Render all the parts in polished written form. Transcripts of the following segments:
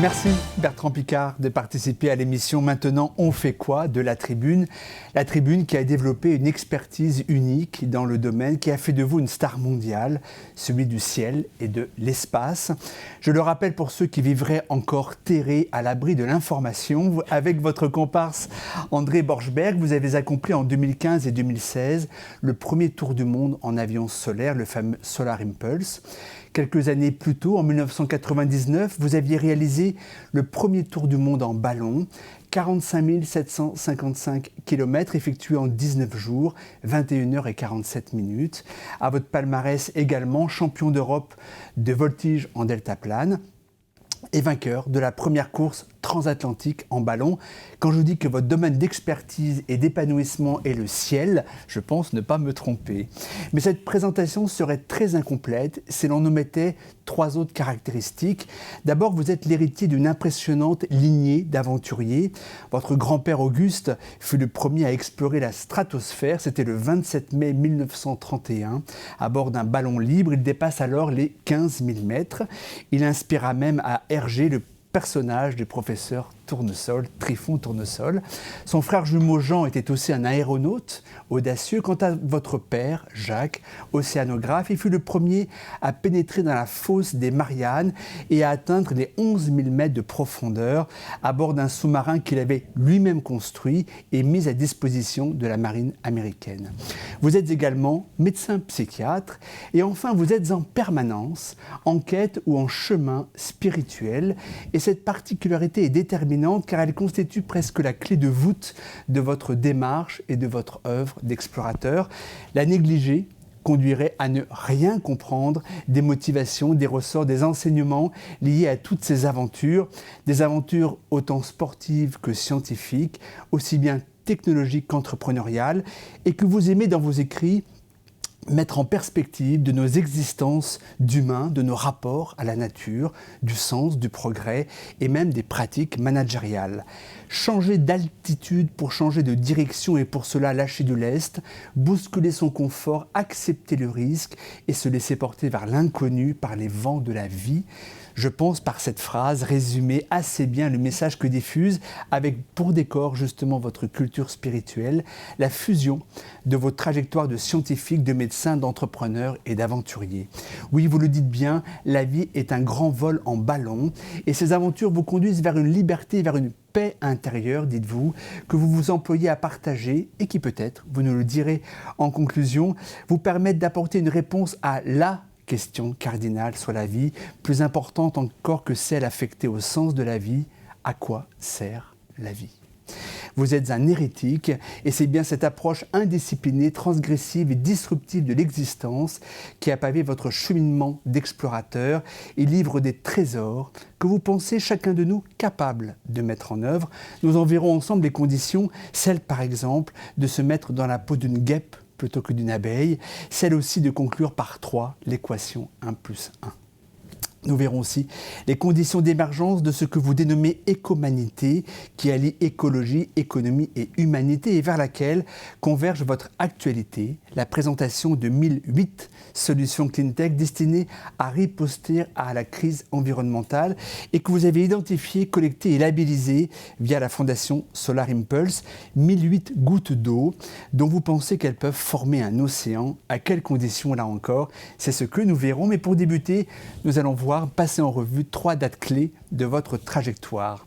Merci Bertrand Piccard de participer à l'émission Maintenant on fait quoi de La Tribune. La Tribune qui a développé une expertise unique dans le domaine, qui a fait de vous une star mondiale, celui du ciel et de l'espace. Je le rappelle pour ceux qui vivraient encore terrés à l'abri de l'information, avec votre comparse André Borschberg, vous avez accompli en 2015 et 2016 le premier tour du monde en avion solaire, le fameux Solar Impulse. Quelques années plus tôt, en 1999, vous aviez réalisé le premier tour du monde en ballon, 45 755 km effectué en 19 jours, 21 heures et 47 minutes. À votre palmarès également, champion d'Europe de voltige en deltaplane et vainqueur de la première course transatlantique en ballon. Quand je vous dis que votre domaine d'expertise et d'épanouissement est le ciel, je pense ne pas me tromper. Mais cette présentation serait très incomplète si l'on omettait 3 autres caractéristiques. D'abord, vous êtes l'héritier d'une impressionnante lignée d'aventuriers. Votre grand-père Auguste fut le premier à explorer la stratosphère. C'était le 27 mai 1931. À bord d'un ballon libre, il dépasse alors les 15 000 mètres. Il inspira même à Hergé le personnage du professeur Tournesol, Trifon Tournesol. Son frère jumeau Jean était aussi un aéronaute audacieux. Quant à votre père, Jacques, océanographe, il fut le premier à pénétrer dans la fosse des Mariannes et à atteindre les 11 000 mètres de profondeur à bord d'un sous-marin qu'il avait lui-même construit et mis à disposition de la marine américaine. Vous êtes également médecin psychiatre et enfin vous êtes en permanence en quête ou en chemin spirituel, et cette particularité est déterminante car elle constitue presque la clé de voûte de votre démarche et de votre œuvre d'explorateur. La négliger conduirait à ne rien comprendre des motivations, des ressorts, des enseignements liés à toutes ces aventures, des aventures autant sportives que scientifiques, aussi bien technologiques qu'entrepreneuriales, et que vous aimez dans vos écrits mettre en perspective de nos existences d'humains, de nos rapports à la nature, du sens, du progrès et même des pratiques managériales. Changer d'altitude pour changer de direction et pour cela lâcher du lest, bousculer son confort, accepter le risque et se laisser porter vers l'inconnu par les vents de la vie. Je pense par cette phrase résumer assez bien le message que diffuse, avec pour décor justement votre culture spirituelle, la fusion de vos trajectoires de scientifiques, de médecins, d'entrepreneurs et d'aventuriers. Oui, vous le dites bien, la vie est un grand vol en ballon et ces aventures vous conduisent vers une liberté, vers une paix intérieure, dites-vous, que vous vous employez à partager et qui peut-être, vous nous le direz en conclusion, vous permettent d'apporter une réponse à la question cardinale sur la vie, plus importante encore que celle affectée au sens de la vie. À quoi sert la vie ? Vous êtes un hérétique et c'est bien cette approche indisciplinée, transgressive et disruptive de l'existence qui a pavé votre cheminement d'explorateur et livre des trésors que vous pensez chacun de nous capable de mettre en œuvre. Nous en verrons ensemble les conditions, celle par exemple de se mettre dans la peau d'une guêpe plutôt que d'une abeille, celle aussi de conclure par 3 l'équation 1 plus 1. Nous verrons aussi les conditions d'émergence de ce que vous dénommez écomanité, qui allie écologie, économie et humanité, et vers laquelle converge votre actualité, la présentation de 1008 solutions cleantech destinées à riposter à la crise environnementale et que vous avez identifiées, collectées et labellisées via la fondation Solar Impulse, 1008 gouttes d'eau dont vous pensez qu'elles peuvent former un océan. À quelles conditions, là encore, c'est ce que nous verrons. Mais pour débuter, nous allons passer en revue 3 dates clés de votre trajectoire.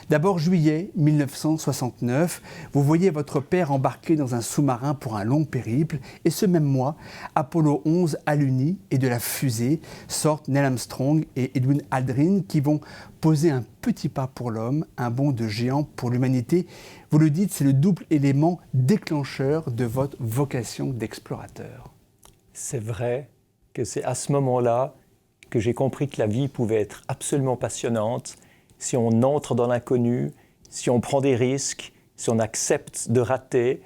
D'abord, juillet 1969, vous voyez votre père embarqué dans un sous-marin pour un long périple. Et ce même mois, Apollo 11 à l'Uni et de la fusée sortent Neil Armstrong et Edwin Aldrin qui vont poser un petit pas pour l'homme, un bond de géant pour l'humanité. Vous le dites, c'est le double élément déclencheur de votre vocation d'explorateur. C'est vrai que c'est à ce moment-là que j'ai compris que la vie pouvait être absolument passionnante si on entre dans l'inconnu, si on prend des risques, si on accepte de rater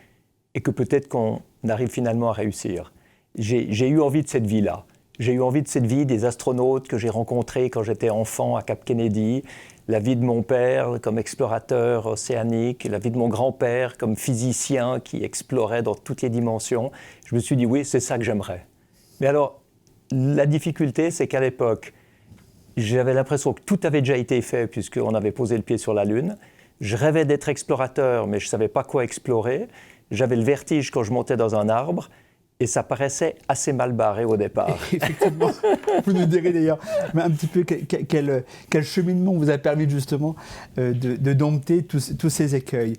et que peut-être qu'on arrive finalement à réussir. J'ai eu envie de cette vie-là. J'ai eu envie de cette vie des astronautes que j'ai rencontrés quand j'étais enfant à Cap Kennedy, la vie de mon père comme explorateur océanique, la vie de mon grand-père comme physicien qui explorait dans toutes les dimensions. Je me suis dit oui, c'est ça que j'aimerais. Mais alors, la difficulté, c'est qu'à l'époque, J'avais l'impression que tout avait déjà été fait puisqu'on avait posé le pied sur la Lune. Je rêvais d'être explorateur, mais je ne savais pas quoi explorer. J'avais le vertige quand je montais dans un arbre. Et ça paraissait assez mal barré au départ. Effectivement, vous nous direz d'ailleurs un petit peu quel cheminement vous a permis justement de dompter tous ces écueils.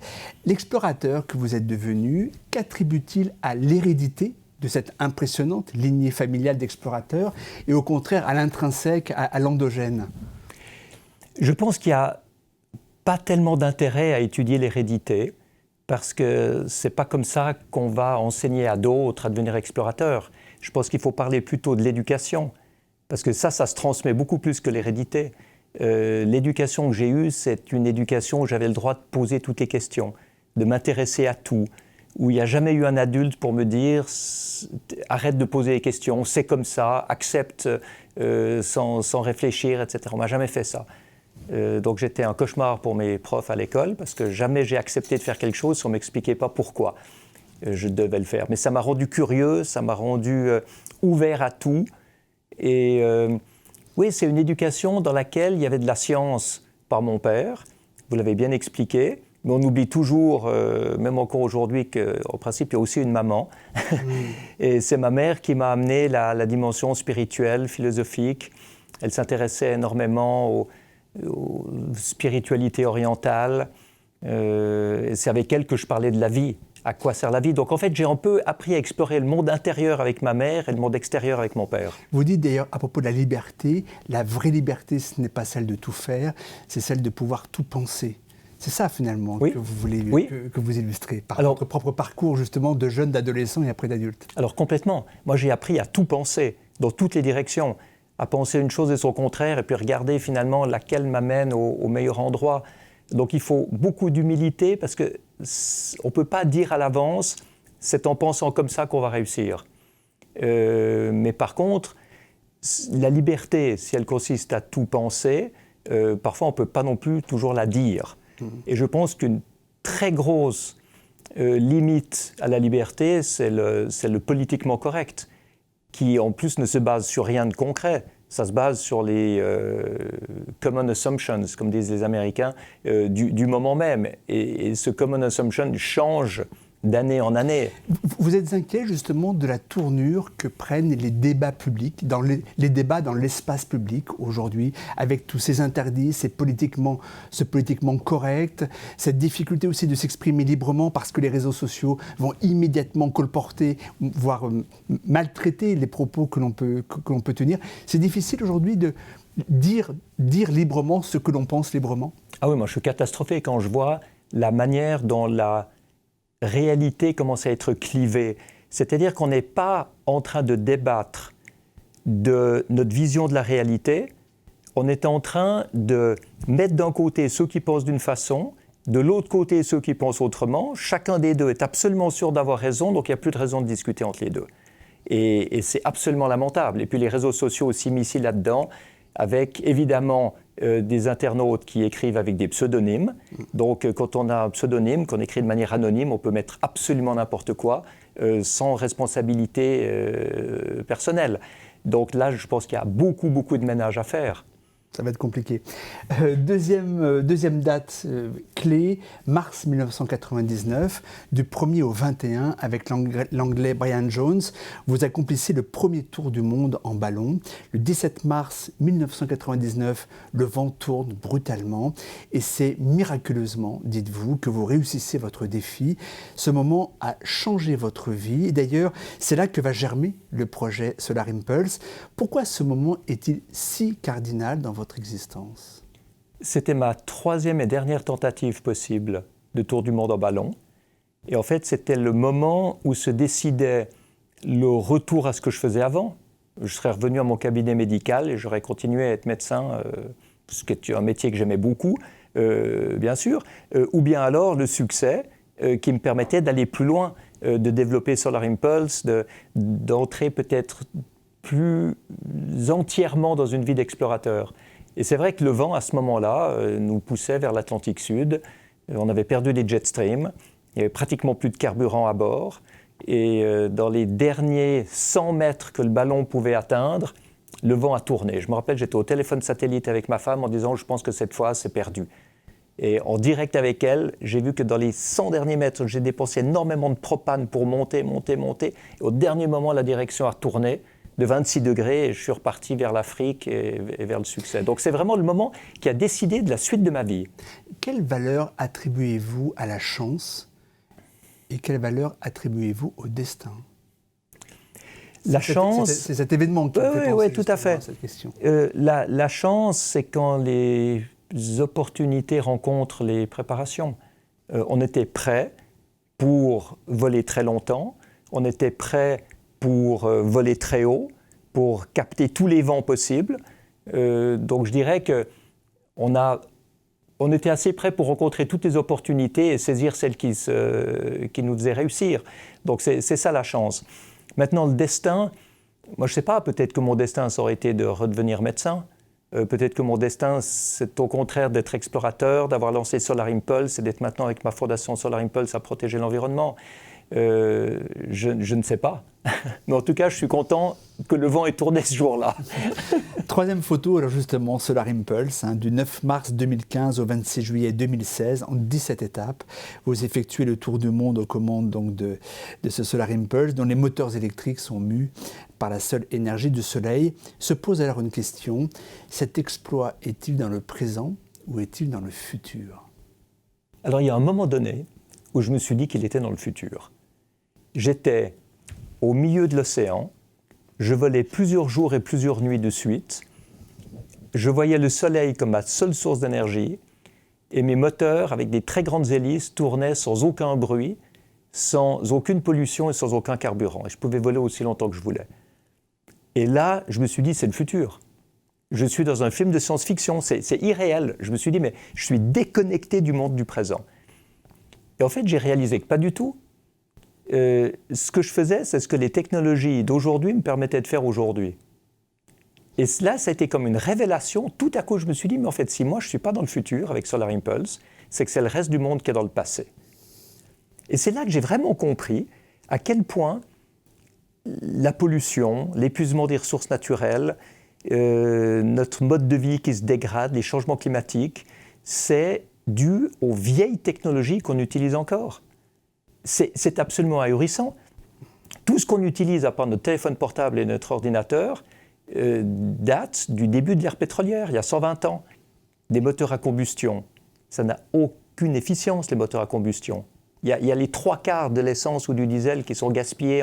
L'explorateur que vous êtes devenu, qu'attribue-t-il à l'hérédité de cette impressionnante lignée familiale d'explorateurs et au contraire à l'intrinsèque, à l'endogène? Je pense qu'il n'y a pas tellement d'intérêt à étudier l'hérédité, parce que ce n'est pas comme ça qu'on va enseigner à d'autres à devenir explorateurs. Je pense qu'il faut parler plutôt de l'éducation, parce que ça se transmet beaucoup plus que l'hérédité. L'éducation que j'ai eue, c'est une éducation où j'avais le droit de poser toutes les questions, de m'intéresser à tout, où il n'y a jamais eu un adulte pour me dire « arrête de poser les questions, c'est comme ça, accepte sans réfléchir, etc. » On ne m'a jamais fait ça. Donc j'étais un cauchemar pour mes profs à l'école parce que jamais j'ai accepté de faire quelque chose si on ne m'expliquait pas pourquoi je devais le faire. Mais ça m'a rendu curieux, ça m'a rendu ouvert à tout. Et oui, c'est une éducation dans laquelle il y avait de la science par mon père, vous l'avez bien expliqué, mais on oublie toujours, même encore aujourd'hui, qu'en principe il y a aussi une maman. Et c'est ma mère qui m'a amené la dimension spirituelle, philosophique. Elle s'intéressait énormément aux spiritualité orientale. C'est avec elle que je parlais de la vie, à quoi sert la vie. Donc en fait, j'ai un peu appris à explorer le monde intérieur avec ma mère et le monde extérieur avec mon père. Vous dites d'ailleurs à propos de la liberté, la vraie liberté, ce n'est pas celle de tout faire, c'est celle de pouvoir tout penser. C'est ça finalement que vous voulez que vous illustrez par votre propre parcours justement de jeune, d'adolescent et après d'adulte. Alors complètement. Moi j'ai appris à tout penser dans toutes les directions, à penser une chose et son contraire, et puis regarder finalement laquelle m'amène au meilleur endroit. Donc il faut beaucoup d'humilité, parce qu'on ne peut pas dire à l'avance, c'est en pensant comme ça qu'on va réussir. Mais par contre, la liberté, si elle consiste à tout penser, parfois on ne peut pas non plus toujours la dire. Et je pense qu'une très grosse limite à la liberté, c'est le politiquement correct, qui en plus ne se base sur rien de concret. Ça se base sur les common assumptions, comme disent les Américains, du moment même. Et ce common assumption change d'année en année. Vous êtes inquiet justement de la tournure que prennent les débats publics, les débats dans l'espace public aujourd'hui, avec tous ces interdits, ce politiquement correct, cette difficulté aussi de s'exprimer librement parce que les réseaux sociaux vont immédiatement colporter, voire maltraiter les propos que l'on peut tenir. C'est difficile aujourd'hui de dire librement ce que l'on pense librement? Ah oui, moi je suis catastrophé quand je vois la manière dont la réalité commence à être clivée. C'est-à-dire qu'on n'est pas en train de débattre de notre vision de la réalité, on est en train de mettre d'un côté ceux qui pensent d'une façon, de l'autre côté ceux qui pensent autrement. Chacun des deux est absolument sûr d'avoir raison, donc il n'y a plus de raison de discuter entre les deux. Et c'est absolument lamentable. Et puis les réseaux sociaux s'immiscent là-dedans, avec évidemment des internautes qui écrivent avec des pseudonymes. Donc quand on a un pseudonyme, qu'on écrit de manière anonyme, on peut mettre absolument n'importe quoi, sans responsabilité personnelle. Donc là, je pense qu'il y a beaucoup de ménage à faire. Ça va être compliqué. Deuxième date clé, mars 1999, du 1er au 21, avec l'Anglais Brian Jones, vous accomplissez le premier tour du monde en ballon. Le 17 mars 1999, le vent tourne brutalement et c'est miraculeusement, dites-vous, que vous réussissez votre défi. Ce moment a changé votre vie et d'ailleurs, c'est là que va germer le projet Solar Impulse. Pourquoi ce moment est-il si cardinal dans votre existence? C'était ma troisième et dernière tentative possible de tour du monde en ballon. Et en fait, c'était le moment où se décidait le retour à ce que je faisais avant. Je serais revenu à mon cabinet médical et j'aurais continué à être médecin, ce qui est un métier que j'aimais beaucoup, bien sûr. Ou bien alors le succès qui me permettait d'aller plus loin, de développer Solar Impulse, d'entrer peut-être plus entièrement dans une vie d'explorateur. Et c'est vrai que le vent, à ce moment-là, nous poussait vers l'Atlantique Sud. On avait perdu les jet streams. Il n'y avait pratiquement plus de carburant à bord. Et dans les derniers 100 mètres que le ballon pouvait atteindre, le vent a tourné. Je me rappelle, j'étais au téléphone satellite avec ma femme en disant « je pense que cette fois, c'est perdu ». Et en direct avec elle, j'ai vu que dans les 100 derniers mètres, j'ai dépensé énormément de propane pour monter. Et au dernier moment, la direction a tourné de 26 degrés et je suis reparti vers l'Afrique et vers le succès. Donc c'est vraiment le moment qui a décidé de la suite de ma vie. Quelle valeur attribuez-vous à la chance et quelle valeur attribuez-vous au destin ? La chance... C'est cet événement qui me fait penser tout à fait. à cette question. La chance, c'est quand les opportunités rencontrent les préparations. On était prêt pour voler très longtemps, on était prêt pour voler très haut, pour capter tous les vents possibles. Donc je dirais qu'on était assez prêt pour rencontrer toutes les opportunités et saisir celles qui nous faisaient réussir. Donc c'est ça la chance. Maintenant, le destin, moi je ne sais pas, peut-être que mon destin, ça aurait été de redevenir médecin. Peut-être que mon destin, c'est au contraire d'être explorateur, d'avoir lancé Solar Impulse et d'être maintenant avec ma fondation Solar Impulse à protéger l'environnement. Je ne sais pas. Mais en tout cas, je suis content que le vent ait tourné ce jour-là. Troisième photo, alors justement, Solar Impulse, du 9 mars 2015 au 26 juillet 2016, en 17 étapes. Vous effectuez le tour du monde aux commandes donc, de ce Solar Impulse, dont les moteurs électriques sont mus par la seule énergie du soleil. Se pose alors une question, cet exploit est-il dans le présent ou est-il dans le futur ? Alors, il y a un moment donné où je me suis dit qu'il était dans le futur. J'étais au milieu de l'océan, je volais plusieurs jours et plusieurs nuits de suite, je voyais le soleil comme ma seule source d'énergie, et mes moteurs, avec des très grandes hélices, tournaient sans aucun bruit, sans aucune pollution et sans aucun carburant. Et je pouvais voler aussi longtemps que je voulais. Et là, je me suis dit, c'est le futur. Je suis dans un film de science-fiction, c'est irréel. Je me suis dit, mais je suis déconnecté du monde du présent. Et en fait, j'ai réalisé que pas du tout. Ce que je faisais, c'est ce que les technologies d'aujourd'hui me permettaient de faire aujourd'hui. Et là, ça a été comme une révélation. Tout à coup, je me suis dit, mais en fait, si moi, je ne suis pas dans le futur avec Solar Impulse, c'est que c'est le reste du monde qui est dans le passé. Et c'est là que j'ai vraiment compris à quel point la pollution, l'épuisement des ressources naturelles, notre mode de vie qui se dégrade, les changements climatiques, c'est dû aux vieilles technologies qu'on utilise encore. C'est absolument ahurissant. Tout ce qu'on utilise à part notre téléphone portable et notre ordinateur date du début de l'ère pétrolière, il y a 120 ans. Des moteurs à combustion, ça n'a aucune efficience, les moteurs à combustion. Il y a les 3/4 de l'essence ou du diesel qui sont gaspillés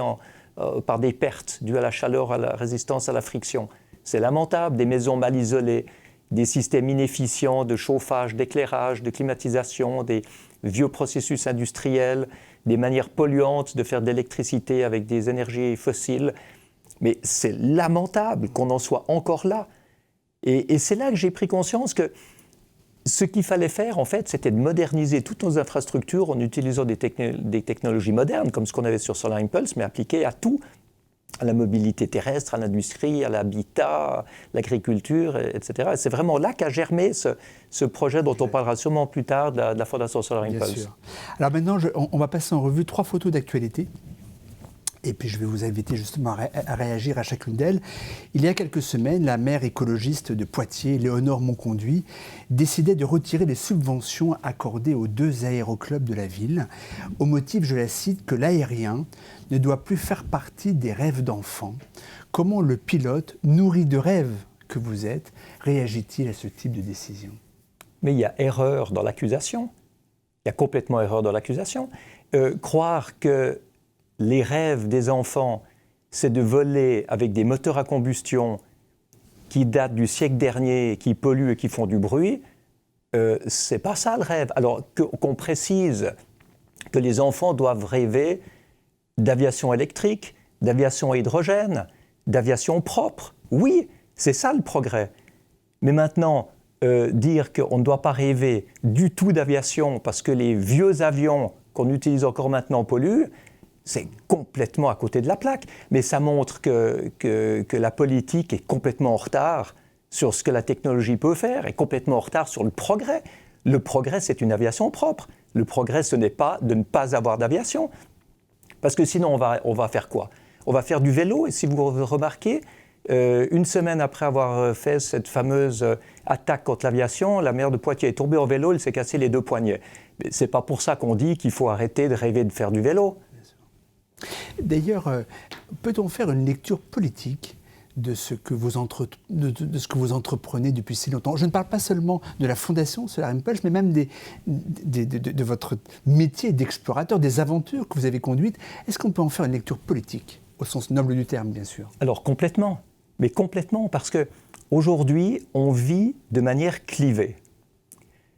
par des pertes dues à la chaleur, à la résistance à la friction. C'est lamentable, des maisons mal isolées, des systèmes inefficients de chauffage, d'éclairage, de climatisation, des vieux processus industriels, des manières polluantes de faire de l'électricité avec des énergies fossiles. Mais c'est lamentable qu'on en soit encore là. Et c'est là que j'ai pris conscience que ce qu'il fallait faire, en fait, c'était de moderniser toutes nos infrastructures en utilisant des technologies modernes, comme ce qu'on avait sur Solar Impulse, mais appliquées à tout, à la mobilité terrestre, à l'industrie, à l'habitat, à l'agriculture, etc. Et c'est vraiment là qu'a germé ce projet dont on parlera sûrement plus tard de la Fondation Solar Impulse. Bien sûr. Alors maintenant, on va passer en revue 3 photos d'actualité. Et puis je vais vous inviter justement à réagir à chacune d'elles. Il y a quelques semaines, la maire écologiste de Poitiers, Léonore Monconduit, décidait de retirer les subventions accordées aux 2 aéroclubs de la ville, au motif, je la cite, que l'aérien ne doit plus faire partie des rêves d'enfants. Comment le pilote, nourri de rêves que vous êtes, réagit-il à ce type de décision ? Mais il y a erreur dans l'accusation. Il y a complètement erreur dans l'accusation. Croire que les rêves des enfants, c'est de voler avec des moteurs à combustion qui datent du siècle dernier, qui polluent et qui font du bruit, c'est pas ça le rêve. Alors qu'on précise que les enfants doivent rêver d'aviation électrique, d'aviation à hydrogène, d'aviation propre. Oui, c'est ça le progrès. Mais maintenant, dire qu'on ne doit pas rêver du tout d'aviation parce que les vieux avions qu'on utilise encore maintenant polluent, c'est complètement à côté de la plaque. Mais ça montre que la politique est complètement en retard sur ce que la technologie peut faire, est complètement en retard sur le progrès. Le progrès, c'est une aviation propre. Le progrès, ce n'est pas de ne pas avoir d'aviation. Parce que sinon, on va faire quoi ? On va faire du vélo, et si vous remarquez, Une semaine après avoir fait cette fameuse attaque contre l'aviation, la maire de Poitiers est tombée en vélo, elle s'est cassé les 2 poignets. Mais ce n'est pas pour ça qu'on dit qu'il faut arrêter de rêver de faire du vélo. D'ailleurs, peut-on faire une lecture politique de ce que vous entreprenez depuis si longtemps? Je ne parle pas seulement de la fondation Solar Impulse, mais même de votre métier d'explorateur, des aventures que vous avez conduites. Est-ce qu'on peut en faire une lecture politique, au sens noble du terme, bien sûr? Alors complètement, mais complètement, parce qu'aujourd'hui, on vit de manière clivée.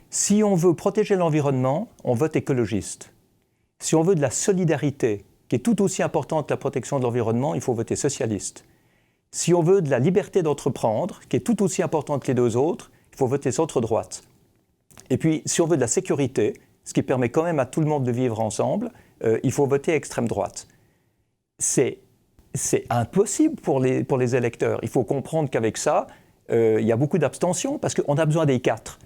Si on veut protéger l'environnement, on vote écologiste. Si on veut de la solidarité, qui est tout aussi importante que la protection de l'environnement, il faut voter socialiste. Si on veut de la liberté d'entreprendre, qui est tout aussi importante que les 2 autres, il faut voter centre-droite. Et puis, si on veut de la sécurité, ce qui permet quand même à tout le monde de vivre ensemble, il faut voter extrême droite. C'est impossible pour les électeurs. Il faut comprendre qu'avec ça, il y a beaucoup d'abstention, parce qu'on a besoin des 4.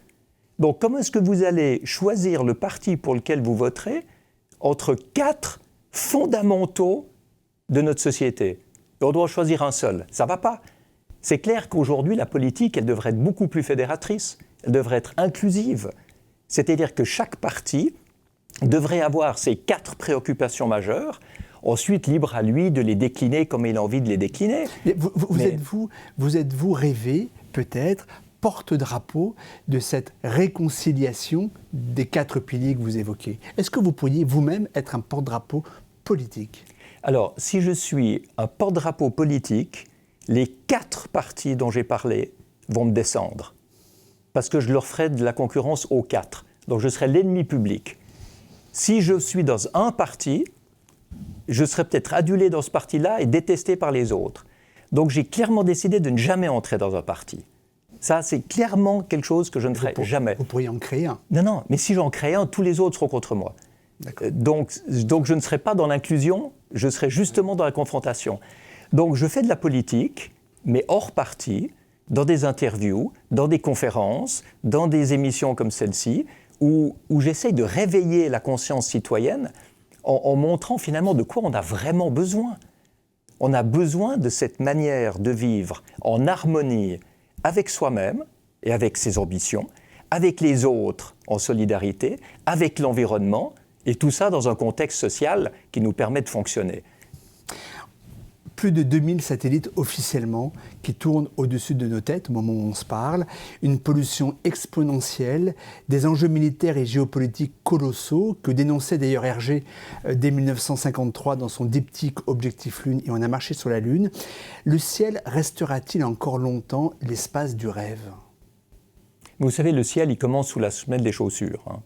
Donc, comment est-ce que vous allez choisir le parti pour lequel vous voterez entre 4 fondamentaux de notre société? On doit choisir un seul. Ça ne va pas. C'est clair qu'aujourd'hui, la politique, elle devrait être beaucoup plus fédératrice. Elle devrait être inclusive. C'est-à-dire que chaque parti devrait avoir ses 4 préoccupations majeures. Ensuite, libre à lui de les décliner comme il a envie de les décliner. Vous êtes-vous rêvé, peut-être, porte-drapeau de cette réconciliation des 4 piliers que vous évoquez? Est-ce que vous pourriez vous-même être un porte-drapeau politique? Alors, si je suis un porte-drapeau politique, les 4 partis dont j'ai parlé vont me descendre. Parce que je leur ferai de la concurrence aux 4. Donc, je serai l'ennemi public. Si je suis dans un parti, je serai peut-être adulé dans ce parti-là et détesté par les autres. Donc, j'ai clairement décidé de ne jamais entrer dans un parti. Ça, c'est clairement quelque chose que je ne ferai jamais. Vous pourriez en créer un. Non, mais si j'en crée un, tous les autres seront contre moi. Donc, je ne serai pas dans l'inclusion, je serai justement dans la confrontation. Donc, je fais de la politique, mais hors parti, dans des interviews, dans des conférences, dans des émissions comme celle-ci, où j'essaye de réveiller la conscience citoyenne en montrant finalement de quoi on a vraiment besoin. On a besoin de cette manière de vivre en harmonie avec soi-même et avec ses ambitions, avec les autres en solidarité, avec l'environnement, et tout ça dans un contexte social qui nous permet de fonctionner. Plus de 2000 satellites officiellement qui tournent au-dessus de nos têtes au moment où on se parle, une pollution exponentielle, des enjeux militaires et géopolitiques colossaux que dénonçait d'ailleurs Hergé dès 1953 dans son diptyque Objectif Lune et on a marché sur la Lune. Le ciel restera-t-il encore longtemps l'espace du rêve? Vous savez, le ciel, il commence sous la semelle des chaussures.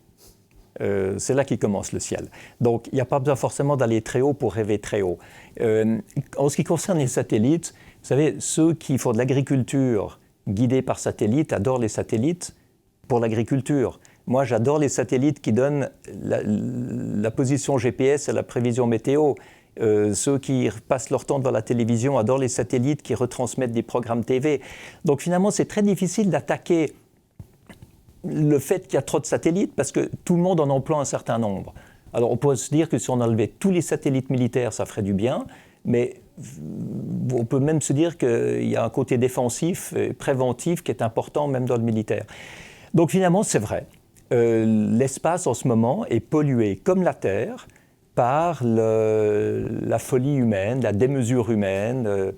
C'est là qu'il commence le ciel. Donc, il n'y a pas besoin forcément d'aller très haut pour rêver très haut. En ce qui concerne les satellites, vous savez, ceux qui font de l'agriculture guidée par satellite adorent les satellites pour l'agriculture. Moi, j'adore les satellites qui donnent la position GPS et la prévision météo. Ceux qui passent leur temps devant la télévision adorent les satellites qui retransmettent des programmes TV. Donc, finalement, c'est très difficile d'attaquer le fait qu'il y a trop de satellites, parce que tout le monde en emploie un certain nombre. Alors on peut se dire que si on enlevait tous les satellites militaires, ça ferait du bien, mais on peut même se dire qu'il y a un côté défensif et préventif qui est important même dans le militaire. Donc finalement, c'est vrai. L'espace en ce moment est pollué comme la Terre par la folie humaine, la démesure humaine,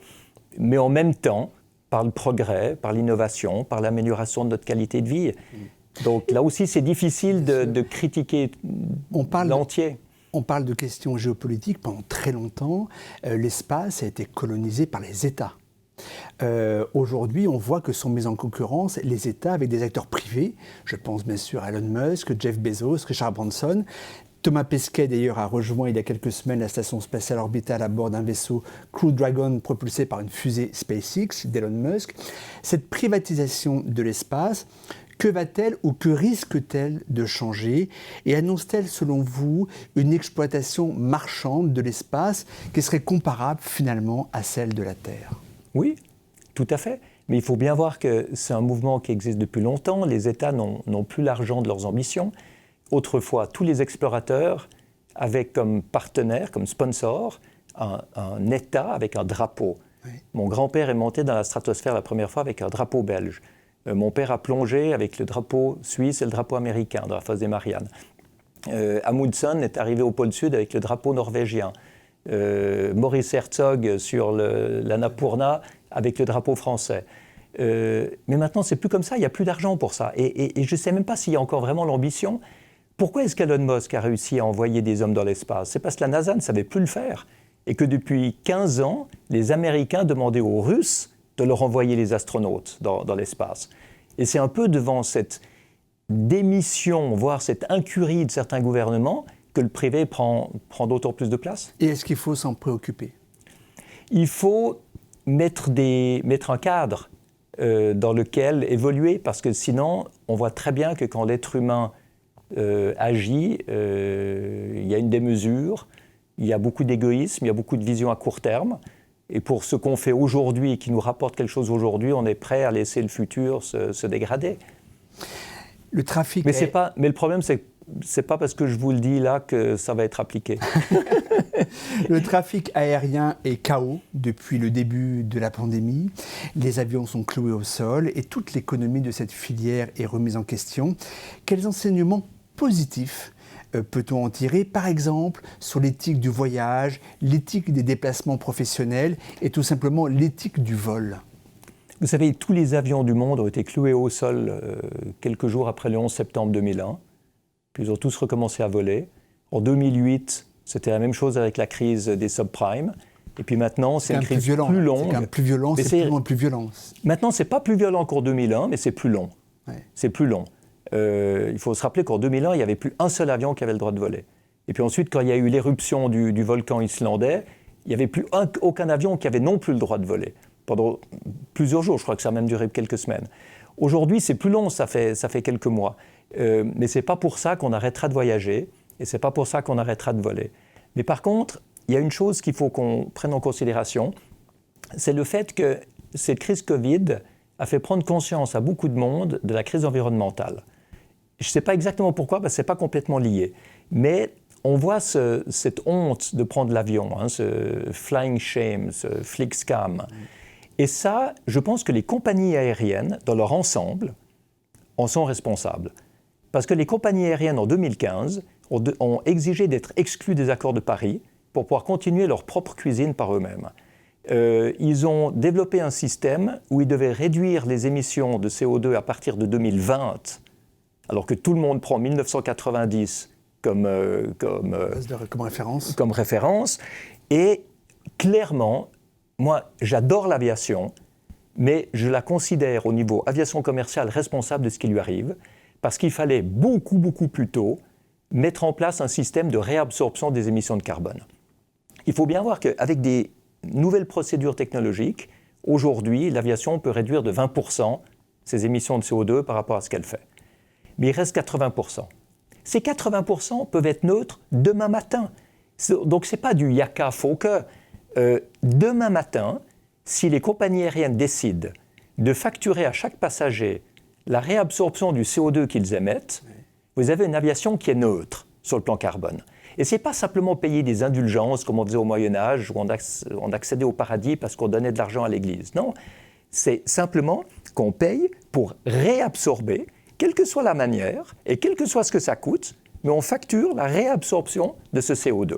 mais en même temps, par le progrès, par l'innovation, par l'amélioration de notre qualité de vie. Donc là aussi, c'est difficile de critiquer l'entier. On parle de questions géopolitiques pendant très longtemps. L'espace a été colonisé par les États. Aujourd'hui, on voit que sont mis en concurrence les États avec des acteurs privés. Je pense bien sûr à Elon Musk, Jeff Bezos, Richard Branson. Thomas Pesquet, d'ailleurs, a rejoint il y a quelques semaines la station spatiale orbitale à bord d'un vaisseau Crew Dragon propulsé par une fusée SpaceX d'Elon Musk. Cette privatisation de l'espace, que va-t-elle ou que risque-t-elle de changer? Et annonce-t-elle, selon vous, une exploitation marchande de l'espace qui serait comparable finalement à celle de la Terre? Oui, tout à fait. Mais il faut bien voir que c'est un mouvement qui existe depuis longtemps. Les États n'ont plus l'argent de leurs ambitions. Autrefois, tous les explorateurs avaient comme partenaire, comme sponsor, un État avec un drapeau. Oui. Mon grand-père est monté dans la stratosphère la première fois avec un drapeau belge. Mon père a plongé avec le drapeau suisse et le drapeau américain dans la fosse des Mariannes. Amundsen est arrivé au pôle Sud avec le drapeau norvégien. Maurice Herzog sur l'Annapurna avec le drapeau français. Mais maintenant, c'est plus comme ça, il n'y a plus d'argent pour ça. Et je ne sais même pas s'il y a encore vraiment l'ambition. Pourquoi est-ce qu'Elon Musk a réussi à envoyer des hommes dans l'espace? C'est parce que la NASA ne savait plus le faire. Et que depuis 15 ans, les Américains demandaient aux Russes de leur envoyer les astronautes dans l'espace. Et c'est un peu devant cette démission, voire cette incurie de certains gouvernements, que le privé prend d'autant plus de place. Et est-ce qu'il faut s'en préoccuper? Il faut mettre un cadre dans lequel évoluer, parce que sinon, on voit très bien que quand l'être humain agit, il y a une démesure, il y a beaucoup d'égoïsme, il y a beaucoup de vision à court terme. Et pour ce qu'on fait aujourd'hui, qui nous rapporte quelque chose aujourd'hui, on est prêt à laisser le futur se dégrader. Le trafic mais le problème, c'est pas parce que je vous le dis là que ça va être appliqué. Le trafic aérien est KO depuis le début de la pandémie. Les avions sont cloués au sol et toute l'économie de cette filière est remise en question. Quels enseignements positifs peut-on en tirer, par exemple, sur l'éthique du voyage, l'éthique des déplacements professionnels et tout simplement l'éthique du vol? Vous savez, tous les avions du monde ont été cloués au sol quelques jours après le 11 septembre 2001. Puis ils ont tous recommencé à voler. En 2008, c'était la même chose avec la crise des subprimes. Et puis maintenant, c'est une crise plus longue. C'est quand même plus violent, c'est plus loin, plus violent. Maintenant, ce n'est pas plus violent qu'en 2001, mais c'est plus long. Ouais. C'est plus long. Il faut se rappeler qu'en 2001, il n'y avait plus un seul avion qui avait le droit de voler. Et puis ensuite, quand il y a eu l'éruption du volcan islandais, il n'y avait plus aucun avion qui avait non plus le droit de voler. Pendant plusieurs jours, je crois que ça a même duré quelques semaines. Aujourd'hui, c'est plus long, ça fait quelques mois. Mais ce n'est pas pour ça qu'on arrêtera de voyager et ce n'est pas pour ça qu'on arrêtera de voler. Mais par contre, il y a une chose qu'il faut qu'on prenne en considération, c'est le fait que cette crise Covid a fait prendre conscience à beaucoup de monde de la crise environnementale. Je ne sais pas exactement pourquoi, parce que ce n'est pas complètement lié. Mais on voit cette honte de prendre l'avion, hein, ce flying shame, ce flick scam. Et ça, je pense que les compagnies aériennes, dans leur ensemble, en sont responsables. Parce que les compagnies aériennes, en 2015, ont exigé d'être exclues des accords de Paris pour pouvoir continuer leur propre cuisine par eux-mêmes. Ils ont développé un système où ils devaient réduire les émissions de CO2 à partir de 2020, alors que tout le monde prend 1990 comme référence. Et clairement, moi, j'adore l'aviation, mais je la considère au niveau aviation commerciale responsable de ce qui lui arrive, parce qu'il fallait beaucoup, beaucoup plus tôt mettre en place un système de réabsorption des émissions de carbone. Il faut bien voir qu'avec des nouvelles procédures technologiques, aujourd'hui, l'aviation peut réduire de 20% ses émissions de CO2 par rapport à ce qu'elle fait. Mais il reste 80%. Ces 80% peuvent être neutres demain matin. Donc ce n'est pas du yaka faut que. Demain matin, si les compagnies aériennes décident de facturer à chaque passager la réabsorption du CO2 qu'ils émettent, vous avez une aviation qui est neutre sur le plan carbone. Et ce n'est pas simplement payer des indulgences, comme on faisait au Moyen-Âge, où on accédait au paradis parce qu'on donnait de l'argent à l'Église. Non, c'est simplement qu'on paye pour réabsorber, quelle que soit la manière, et quel que soit ce que ça coûte, mais on facture la réabsorption de ce CO2.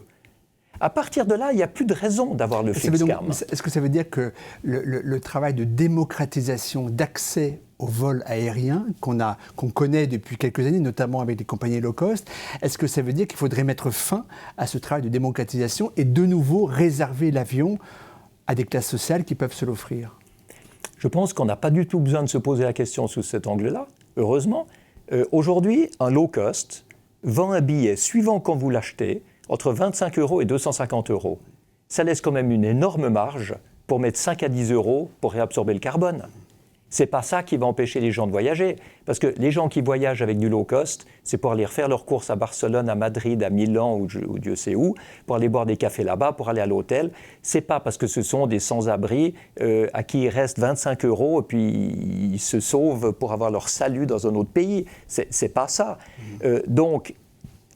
À partir de là, il n'y a plus de raison d'avoir le flick scam. Est-ce que ça veut dire que le travail de démocratisation, d'accès au vol aérien qu'on connaît depuis quelques années, notamment avec les compagnies low cost, est-ce que ça veut dire qu'il faudrait mettre fin à ce travail de démocratisation et de nouveau réserver l'avion à des classes sociales qui peuvent se l'offrir? Je pense qu'on n'a pas du tout besoin de se poser la question sous cet angle-là, heureusement. Aujourd'hui, un low cost vend un billet suivant quand vous l'achetez, entre 25 € et 250 €. Ça laisse quand même une énorme marge pour mettre 5 à 10 € pour réabsorber le carbone. Ce n'est pas ça qui va empêcher les gens de voyager. Parce que les gens qui voyagent avec du low cost, c'est pour aller refaire leurs courses à Barcelone, à Madrid, à Milan ou Dieu sait où, pour aller boire des cafés là-bas, pour aller à l'hôtel. Ce n'est pas parce que ce sont des sans-abri à qui il reste 25 € et puis ils se sauvent pour avoir leur salut dans un autre pays. Ce n'est pas ça. Donc,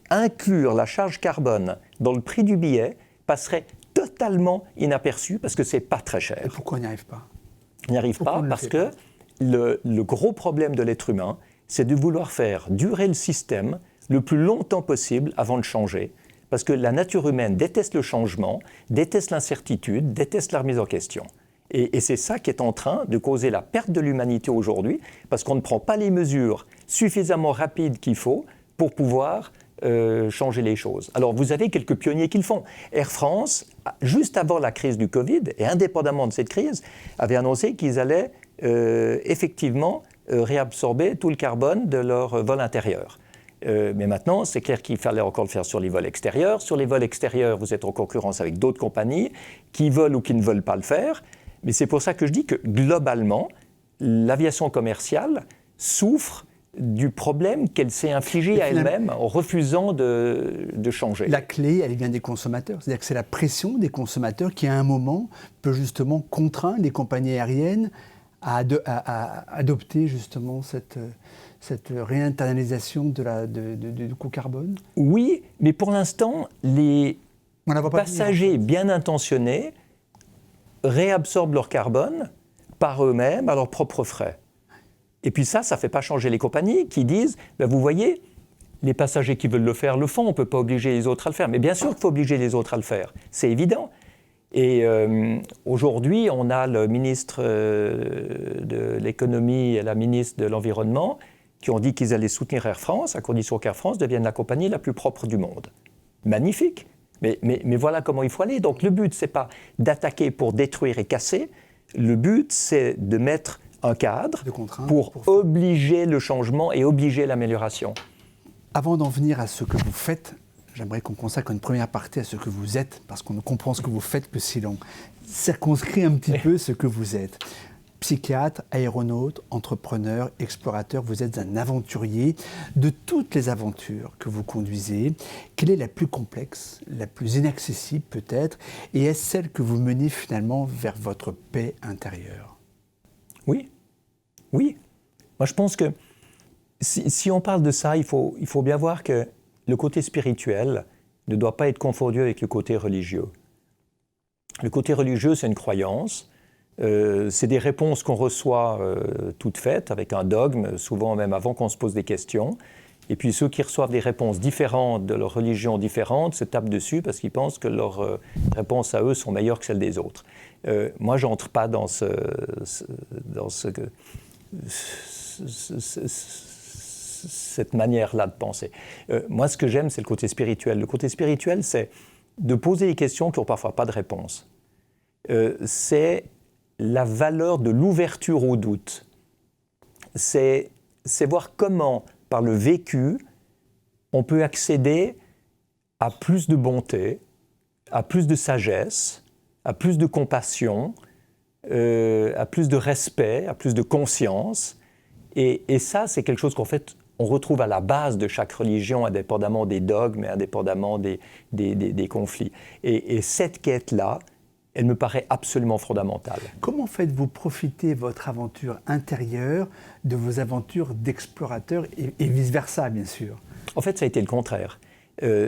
inclure la charge carbone dans le prix du billet passerait totalement inaperçu parce que c'est pas très cher. Et pourquoi on n'y arrive pas? On n'y arrive pas parce que le gros problème de l'être humain, c'est de vouloir faire durer le système le plus longtemps possible avant de changer. Parce que la nature humaine déteste le changement, déteste l'incertitude, déteste la remise en question. Et c'est ça qui est en train de causer la perte de l'humanité aujourd'hui, parce qu'on ne prend pas les mesures suffisamment rapides qu'il faut pour pouvoir changer les choses. Alors vous avez quelques pionniers qui le font. Air France, juste avant la crise du Covid, et indépendamment de cette crise, avait annoncé qu'ils allaient effectivement réabsorber tout le carbone de leur vol intérieur. Mais maintenant, c'est clair qu'il fallait encore le faire sur les vols extérieurs. Sur les vols extérieurs, vous êtes en concurrence avec d'autres compagnies qui veulent ou qui ne veulent pas le faire. Mais c'est pour ça que je dis que globalement, l'aviation commerciale souffre du problème qu'elle s'est infligé à elle-même en refusant de changer. La clé, elle vient des consommateurs. C'est-à-dire que c'est la pression des consommateurs qui, à un moment, peut justement contraindre les compagnies aériennes à adopter justement cette réinternalisation du coût carbone. Oui, mais pour l'instant, les passagers bien intentionnés réabsorbent leur carbone par eux-mêmes à leurs propres frais. Et puis ça ne fait pas changer les compagnies qui disent vous voyez, les passagers qui veulent le faire le font, on ne peut pas obliger les autres à le faire. Mais bien sûr qu'il faut obliger les autres à le faire, c'est évident. Et aujourd'hui, on a le ministre de l'économie et la ministre de l'environnement qui ont dit qu'ils allaient soutenir Air France à condition qu'Air France devienne la compagnie la plus propre du monde. Magnifique, mais voilà comment il faut aller. Donc le but, ce n'est pas d'attaquer pour détruire et casser, le but, c'est de mettre un cadre pour obliger le changement et obliger l'amélioration. Avant d'en venir à ce que vous faites, j'aimerais qu'on consacre une première partie à ce que vous êtes, parce qu'on ne comprend ce que vous faites que si l'on circonscrit un petit peu ce que vous êtes. Psychiatre, aéronaute, entrepreneur, explorateur, vous êtes un aventurier. De toutes les aventures que vous conduisez, quelle est la plus complexe, la plus inaccessible peut-être, et est-ce celle que vous menez finalement vers votre paix intérieure? Oui. Moi, je pense que si on parle de ça, il faut bien voir que le côté spirituel ne doit pas être confondu avec le côté religieux. Le côté religieux, c'est une croyance. C'est des réponses qu'on reçoit toutes faites, avec un dogme, souvent même avant qu'on se pose des questions. Et puis ceux qui reçoivent des réponses différentes de leur religion différente se tapent dessus parce qu'ils pensent que leurs réponses à eux sont meilleures que celles des autres. Moi, je n'entre pas dans cette manière-là de penser. Moi, ce que j'aime, c'est le côté spirituel. Le côté spirituel, c'est de poser des questions qui n'ont parfois pas de réponse. C'est la valeur de l'ouverture au doute. C'est voir comment, par le vécu, on peut accéder à plus de bonté, à plus de sagesse, à plus de compassion, à plus de respect, à plus de conscience. Et ça, c'est quelque chose qu'en fait, on retrouve à la base de chaque religion, indépendamment des dogmes et indépendamment des conflits. Et cette quête-là, elle me paraît absolument fondamentale. Comment faites-vous profiter votre aventure intérieure de vos aventures d'explorateur et vice-versa, bien sûr? En fait, ça a été le contraire.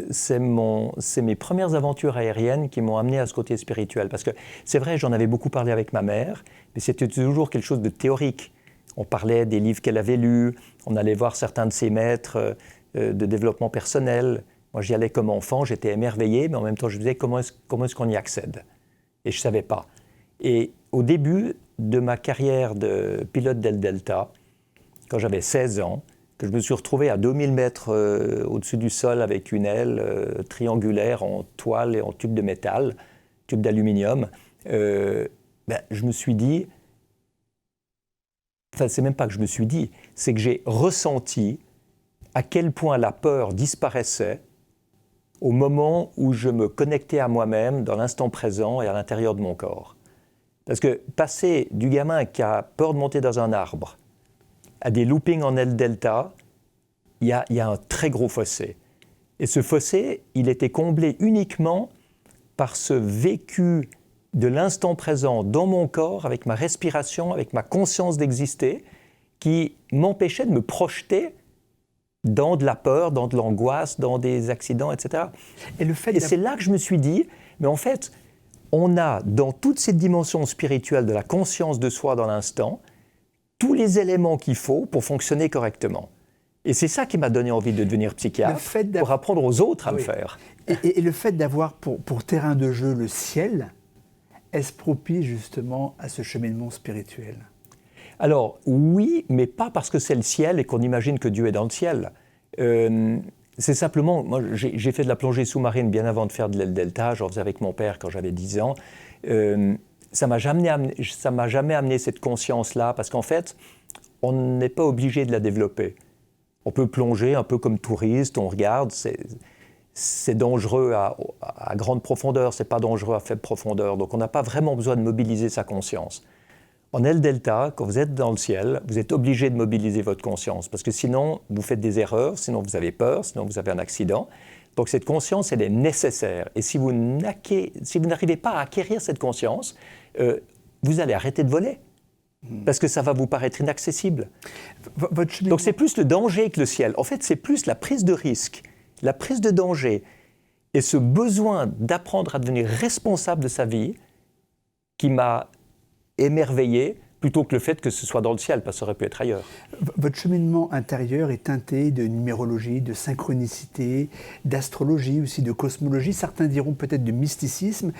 C'est mes premières aventures aériennes qui m'ont amené à ce côté spirituel. Parce que c'est vrai, j'en avais beaucoup parlé avec ma mère, mais c'était toujours quelque chose de théorique. On parlait des livres qu'elle avait lus, on allait voir certains de ses maîtres de développement personnel. Moi, j'y allais comme enfant, j'étais émerveillé, mais en même temps, je me disais comment est-ce qu'on y accède? Et je ne savais pas. Et au début de ma carrière de pilote d'Aile Delta, quand j'avais 16 ans, que je me suis retrouvé à 2000 mètres au-dessus du sol avec une aile triangulaire en toile et en tube de métal, tube d'aluminium, je me suis dit, enfin c'est même pas que je me suis dit, c'est que j'ai ressenti à quel point la peur disparaissait au moment où je me connectais à moi-même dans l'instant présent et à l'intérieur de mon corps. Parce que passer du gamin qui a peur de monter dans un arbre à des loopings en aile delta, il y a un très gros fossé. Et ce fossé, il était comblé uniquement par ce vécu de l'instant présent dans mon corps, avec ma respiration, avec ma conscience d'exister, qui m'empêchait de me projeter dans de la peur, dans de l'angoisse, dans des accidents, etc. Et c'est là que je me suis dit, mais en fait, on a dans toute cette dimension spirituelle de la conscience de soi dans l'instant, tous les éléments qu'il faut pour fonctionner correctement. Et c'est ça qui m'a donné envie de devenir psychiatre, pour apprendre aux autres à le faire. Et le fait d'avoir pour terrain de jeu le ciel, est-ce propice justement à ce cheminement spirituel? Alors oui, mais pas parce que c'est le ciel et qu'on imagine que Dieu est dans le ciel. C'est simplement, moi j'ai fait de la plongée sous-marine bien avant de faire de l'aile delta, j'en faisais avec mon père quand j'avais 10 ans. Ça m'a jamais amené cette conscience-là, parce qu'en fait, on n'est pas obligé de la développer. On peut plonger un peu comme touriste, on regarde, c'est dangereux à grande profondeur, c'est pas dangereux à faible profondeur, donc on n'a pas vraiment besoin de mobiliser sa conscience. En aile delta, quand vous êtes dans le ciel, vous êtes obligé de mobiliser votre conscience, parce que sinon, vous faites des erreurs, sinon vous avez peur, sinon vous avez un accident. Donc cette conscience, elle est nécessaire. Et si vous n'arrivez pas à acquérir cette conscience, vous allez arrêter de voler, parce que ça va vous paraître inaccessible. Donc c'est plus le danger que le ciel. En fait, c'est plus la prise de risque, la prise de danger, et ce besoin d'apprendre à devenir responsable de sa vie qui m'a émerveillé, plutôt que le fait que ce soit dans le ciel, parce que ça aurait pu être ailleurs. Votre cheminement intérieur est teinté de numérologie, de synchronicité, d'astrologie, aussi de cosmologie, certains diront peut-être de mysticisme.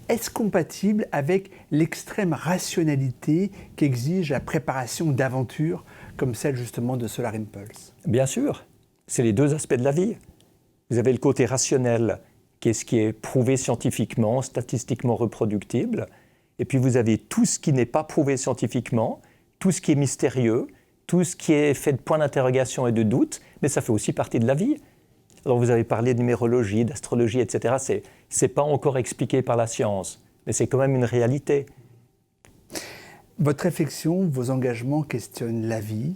Est-ce compatible avec l'extrême rationalité qu'exige la préparation d'aventures comme celle justement de Solar Impulse? Bien sûr, c'est les deux aspects de la vie. Vous avez le côté rationnel, qui est ce qui est prouvé scientifiquement, statistiquement reproductible, et puis vous avez tout ce qui n'est pas prouvé scientifiquement, tout ce qui est mystérieux, tout ce qui est fait de points d'interrogation et de doute, mais ça fait aussi partie de la vie. Alors vous avez parlé de numérologie, d'astrologie, etc. C'est pas encore expliqué par la science, mais c'est quand même une réalité. Votre réflexion, vos engagements questionnent la vie,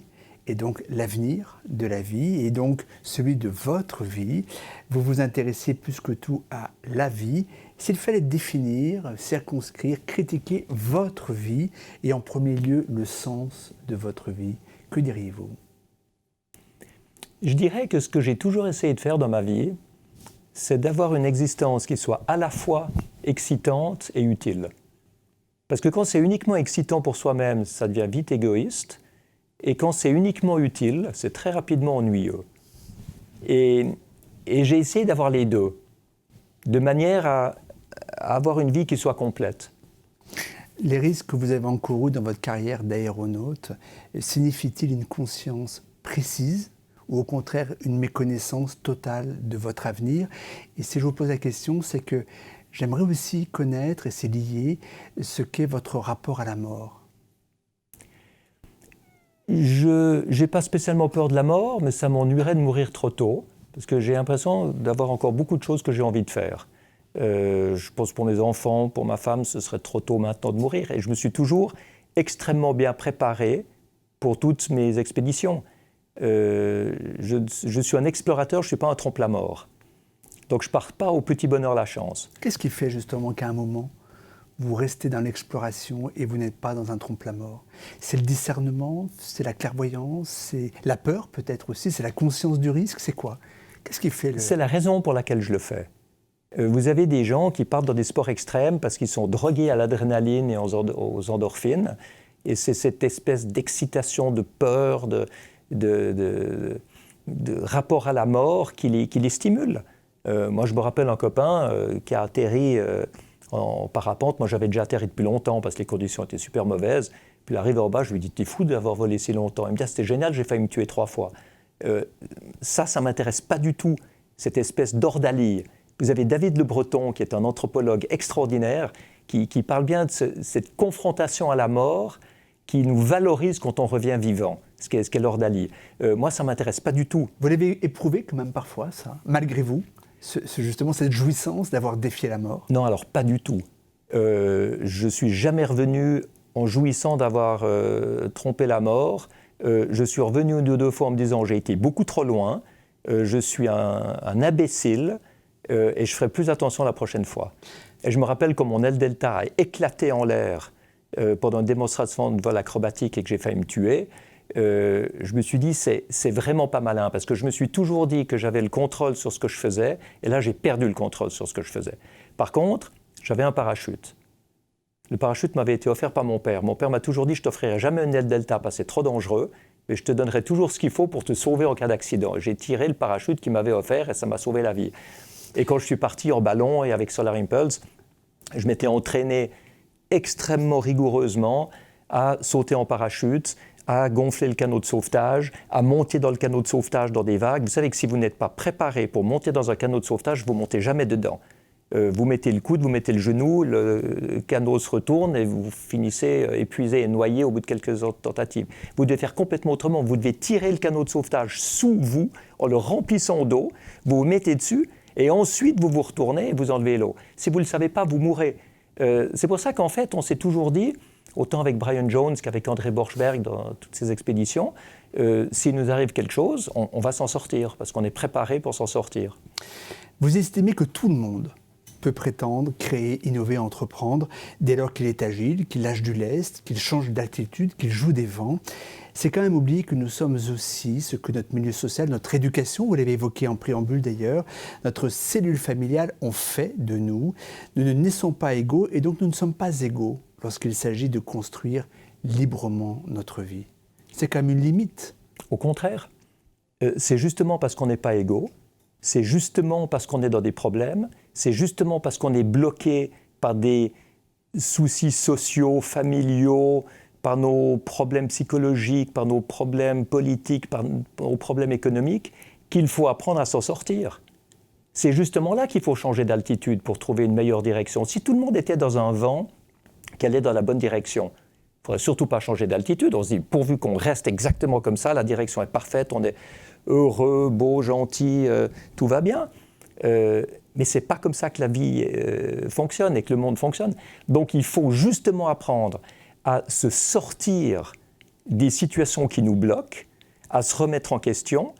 et donc l'avenir de la vie, et donc celui de votre vie. Vous vous intéressez plus que tout à la vie. S'il fallait définir, circonscrire, critiquer votre vie, et en premier lieu le sens de votre vie, que diriez-vous? Je dirais que ce que j'ai toujours essayé de faire dans ma vie, c'est d'avoir une existence qui soit à la fois excitante et utile. Parce que quand c'est uniquement excitant pour soi-même, ça devient vite égoïste. Et quand c'est uniquement utile, c'est très rapidement ennuyeux. Et j'ai essayé d'avoir les deux, de manière à avoir une vie qui soit complète. Les risques que vous avez encourus dans votre carrière d'aéronaute signifient-ils une conscience précise ou au contraire une méconnaissance totale de votre avenir? Et si je vous pose la question, c'est que j'aimerais aussi connaître, et c'est lié, ce qu'est votre rapport à la mort. Je n'ai pas spécialement peur de la mort, mais ça m'ennuierait de mourir trop tôt, parce que j'ai l'impression d'avoir encore beaucoup de choses que j'ai envie de faire. Je pense pour mes enfants, pour ma femme, ce serait trop tôt maintenant de mourir. Et je me suis toujours extrêmement bien préparé pour toutes mes expéditions. Je suis un explorateur, je ne suis pas un trompe-la-mort. Donc je ne pars pas au petit bonheur la chance. Qu'est-ce qui fait justement qu'à un moment, vous restez dans l'exploration et vous n'êtes pas dans un trompe-la-mort? C'est le discernement, c'est la clairvoyance, c'est la peur peut-être aussi, c'est la conscience du risque, c'est quoi? Qu'est-ce qui fait C'est la raison pour laquelle je le fais. Vous avez des gens qui partent dans des sports extrêmes parce qu'ils sont drogués à l'adrénaline et aux endorphines, et c'est cette espèce d'excitation, de peur, de rapport à la mort qui les stimule. Moi, je me rappelle un copain qui a atterri en parapente. Moi, j'avais déjà atterri depuis longtemps parce que les conditions étaient super mauvaises. Puis il arrive en bas, je lui dis « T'es fou d'avoir volé si longtemps ?» Il me dit « Ah, c'était génial, j'ai failli me tuer 3 fois. » Ça ne m'intéresse pas du tout, cette espèce d'ordalie. Vous avez David Le Breton, qui est un anthropologue extraordinaire, qui parle bien de cette confrontation à la mort qui nous valorise quand on revient vivant, ce qu'est l'ordalie. Moi, ça ne m'intéresse pas du tout. Vous l'avez éprouvé quand même parfois, ça, malgré vous, justement cette jouissance d'avoir défié la mort? Non, alors pas du tout. Je ne suis jamais revenu en jouissant d'avoir trompé la mort. Je suis revenu une ou deux fois en me disant j'ai été beaucoup trop loin, je suis un imbécile et je ferai plus attention la prochaine fois. Et je me rappelle quand mon aile delta a éclaté en l'air pendant une démonstration de vol acrobatique et que j'ai failli me tuer. Je me suis dit c'est vraiment pas malin parce que je me suis toujours dit que j'avais le contrôle sur ce que je faisais et là j'ai perdu le contrôle sur ce que je faisais. Par contre, j'avais un parachute. Le parachute m'avait été offert par mon père. Mon père m'a toujours dit, je t'offrirai jamais une aile delta parce que c'est trop dangereux, mais je te donnerai toujours ce qu'il faut pour te sauver en cas d'accident. J'ai tiré le parachute qu'il m'avait offert et ça m'a sauvé la vie. Et quand je suis parti en ballon et avec Solar Impulse, je m'étais entraîné extrêmement rigoureusement à sauter en parachute, à gonfler le canot de sauvetage, à monter dans le canot de sauvetage dans des vagues. Vous savez que si vous n'êtes pas préparé pour monter dans un canot de sauvetage, vous ne montez jamais dedans. Vous mettez le coude, vous mettez le genou, le canot se retourne et vous finissez épuisé et noyé au bout de quelques tentatives. Vous devez faire complètement autrement. Vous devez tirer le canot de sauvetage sous vous en le remplissant d'eau, vous vous mettez dessus et ensuite vous vous retournez et vous enlevez l'eau. Si vous ne le savez pas, vous mourrez. C'est pour ça qu'en fait, on s'est toujours dit, autant avec Brian Jones qu'avec André Borschberg dans toutes ces expéditions, s'il nous arrive quelque chose, on va s'en sortir parce qu'on est préparé pour s'en sortir. Vous estimez que tout le monde peut prétendre, créer, innover, entreprendre, dès lors qu'il est agile, qu'il lâche du lest, qu'il change d'altitude, qu'il joue des vents. C'est quand même oublier que nous sommes aussi ce que notre milieu social, notre éducation, vous l'avez évoqué en préambule d'ailleurs, notre cellule familiale ont fait de nous. Nous ne naissons pas égaux et donc nous ne sommes pas égaux lorsqu'il s'agit de construire librement notre vie. C'est quand même une limite. Au contraire, c'est justement parce qu'on n'est pas égaux, c'est justement parce qu'on est dans des problèmes, c'est justement parce qu'on est bloqué par des soucis sociaux, familiaux, par nos problèmes psychologiques, par nos problèmes politiques, par nos problèmes économiques, qu'il faut apprendre à s'en sortir. C'est justement là qu'il faut changer d'altitude pour trouver une meilleure direction. Si tout le monde était dans un vent qui allait dans la bonne direction, il ne faudrait surtout pas changer d'altitude. On se dit, pourvu qu'on reste exactement comme ça, la direction est parfaite, on est heureux, beau, gentil, tout va bien. Mais ce n'est pas comme ça que la vie fonctionne et que le monde fonctionne. Donc il faut justement apprendre à se sortir des situations qui nous bloquent, à se remettre en question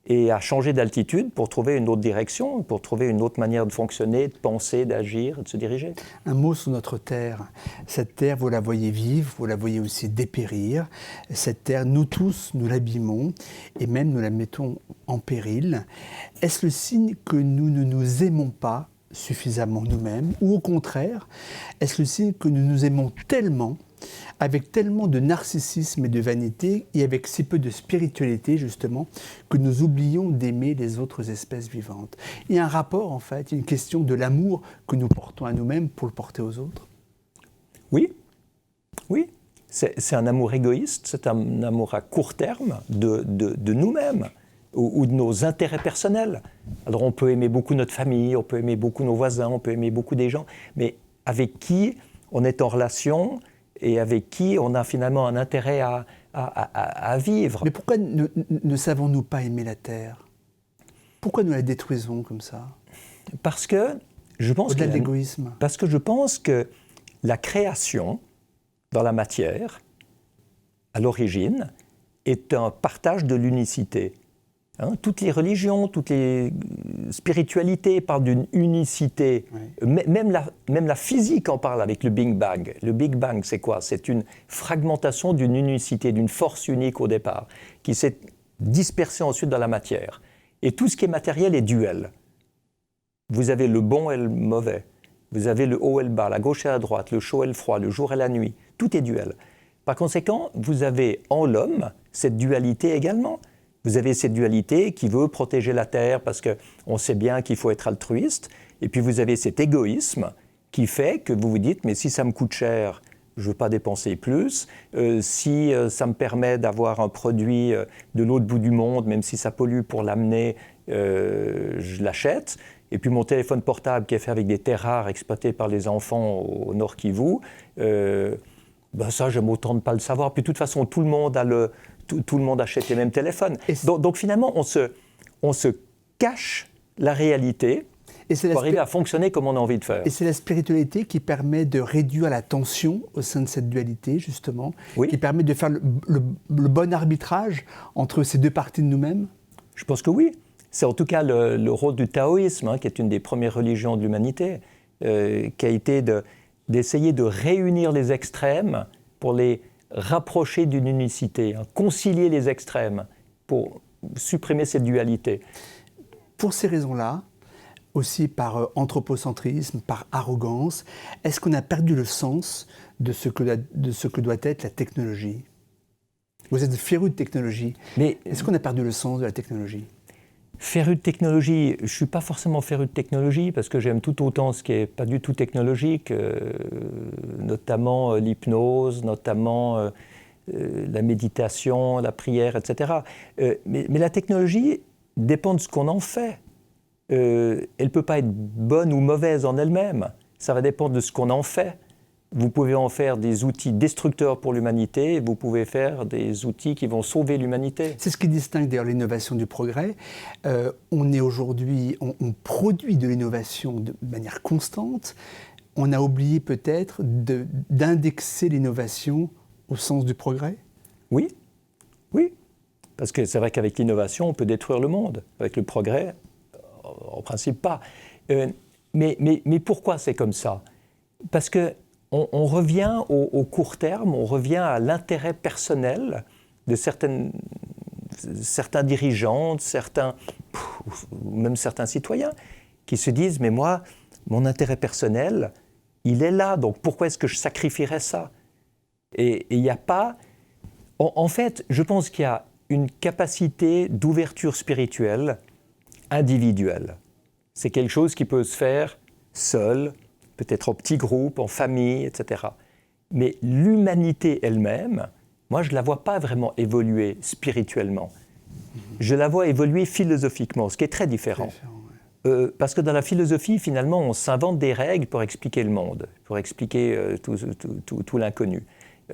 et à changer d'altitude pour trouver une autre direction, pour trouver une autre manière de fonctionner, de penser, d'agir, de se diriger. Un mot sur notre terre. Cette terre, vous la voyez vivre, vous la voyez aussi dépérir. Cette terre, nous tous, nous l'abîmons et même nous la mettons en péril. Est-ce le signe que nous ne nous aimons pas suffisamment nous-mêmes ou au contraire, est-ce le signe que nous nous aimons tellement, avec tellement de narcissisme et de vanité et avec si peu de spiritualité justement, que nous oublions d'aimer les autres espèces vivantes. Il y a un rapport en fait, une question de l'amour que nous portons à nous-mêmes pour le porter aux autres. Oui, oui. C'est un amour égoïste, c'est un amour à court terme de nous-mêmes ou de nos intérêts personnels. Alors on peut aimer beaucoup notre famille, on peut aimer beaucoup nos voisins, on peut aimer beaucoup des gens, mais avec qui on est en relation et avec qui on a finalement un intérêt à vivre. Mais pourquoi ne savons-nous pas aimer la Terre ? Pourquoi nous la détruisons comme ça ? Parce que je pense au-delà de l'égoïsme. Parce que je pense que la création dans la matière, à l'origine, est un partage de l'unicité. Toutes les religions, toutes les spiritualités parlent d'une unicité. Oui. Même la physique en parle avec le Big Bang. Le Big Bang, c'est quoi ? C'est une fragmentation d'une unicité, d'une force unique au départ, qui s'est dispersée ensuite dans la matière. Et tout ce qui est matériel est duel. Vous avez le bon et le mauvais. Vous avez le haut et le bas, la gauche et la droite, le chaud et le froid, le jour et la nuit. Tout est duel. Par conséquent, vous avez en l'homme cette dualité également. Vous avez cette dualité qui veut protéger la Terre parce qu'on sait bien qu'il faut être altruiste. Et puis vous avez cet égoïsme qui fait que vous vous dites « mais si ça me coûte cher, je ne veux pas dépenser plus. Si ça me permet d'avoir un produit de l'autre bout du monde, même si ça pollue pour l'amener, je l'achète. Et puis mon téléphone portable qui est fait avec des terres rares exploitées par les enfants au Nord Kivu, ça j'aime autant ne pas le savoir. Puis de toute façon, tout le monde achète les mêmes téléphones. Donc finalement, on se cache la réalité pour arriver à fonctionner comme on a envie de faire. Et c'est la spiritualité qui permet de réduire la tension au sein de cette dualité, justement, oui. Qui permet de faire le bon arbitrage entre ces deux parties de nous-mêmes. Je pense que oui. C'est en tout cas le rôle du taoïsme, qui est une des premières religions de l'humanité, qui a été d'essayer de réunir les extrêmes pour les rapprocher d'une unicité, concilier les extrêmes pour supprimer cette dualité. Pour ces raisons-là, aussi par anthropocentrisme, par arrogance. Est-ce qu'on a perdu le sens de ce que doit être la technologie? Vous êtes féru de technologie. Mais est-ce qu'on a perdu le sens de la technologie? Féru de technologie, je ne suis pas forcément féru de technologie parce que j'aime tout autant ce qui n'est pas du tout technologique, notamment l'hypnose, notamment la méditation, la prière, etc. Mais la technologie dépend de ce qu'on en fait. Elle ne peut pas être bonne ou mauvaise en elle-même. Ça va dépendre de ce qu'on en fait. Vous pouvez en faire des outils destructeurs pour l'humanité, et vous pouvez faire des outils qui vont sauver l'humanité. C'est ce qui distingue d'ailleurs l'innovation du progrès. On est aujourd'hui, on produit de l'innovation de manière constante. On a oublié peut-être d'indexer l'innovation au sens du progrès? Oui, oui. Parce que c'est vrai qu'avec l'innovation, on peut détruire le monde. Avec le progrès, en principe pas. Mais pourquoi c'est comme ça? Parce que on revient au court terme, on revient à l'intérêt personnel de certains dirigeants, même certains citoyens, qui se disent « mais moi, mon intérêt personnel, il est là, donc pourquoi est-ce que je sacrifierais ça ?» Et il n'y a pas... En fait, je pense qu'il y a une capacité d'ouverture spirituelle individuelle. C'est quelque chose qui peut se faire seul, peut-être en petits groupes, en famille, etc. Mais l'humanité elle-même, moi je ne la vois pas vraiment évoluer spirituellement. Je la vois évoluer philosophiquement, ce qui est très différent. Parce que dans la philosophie, finalement, on s'invente des règles pour expliquer le monde, pour expliquer tout l'inconnu.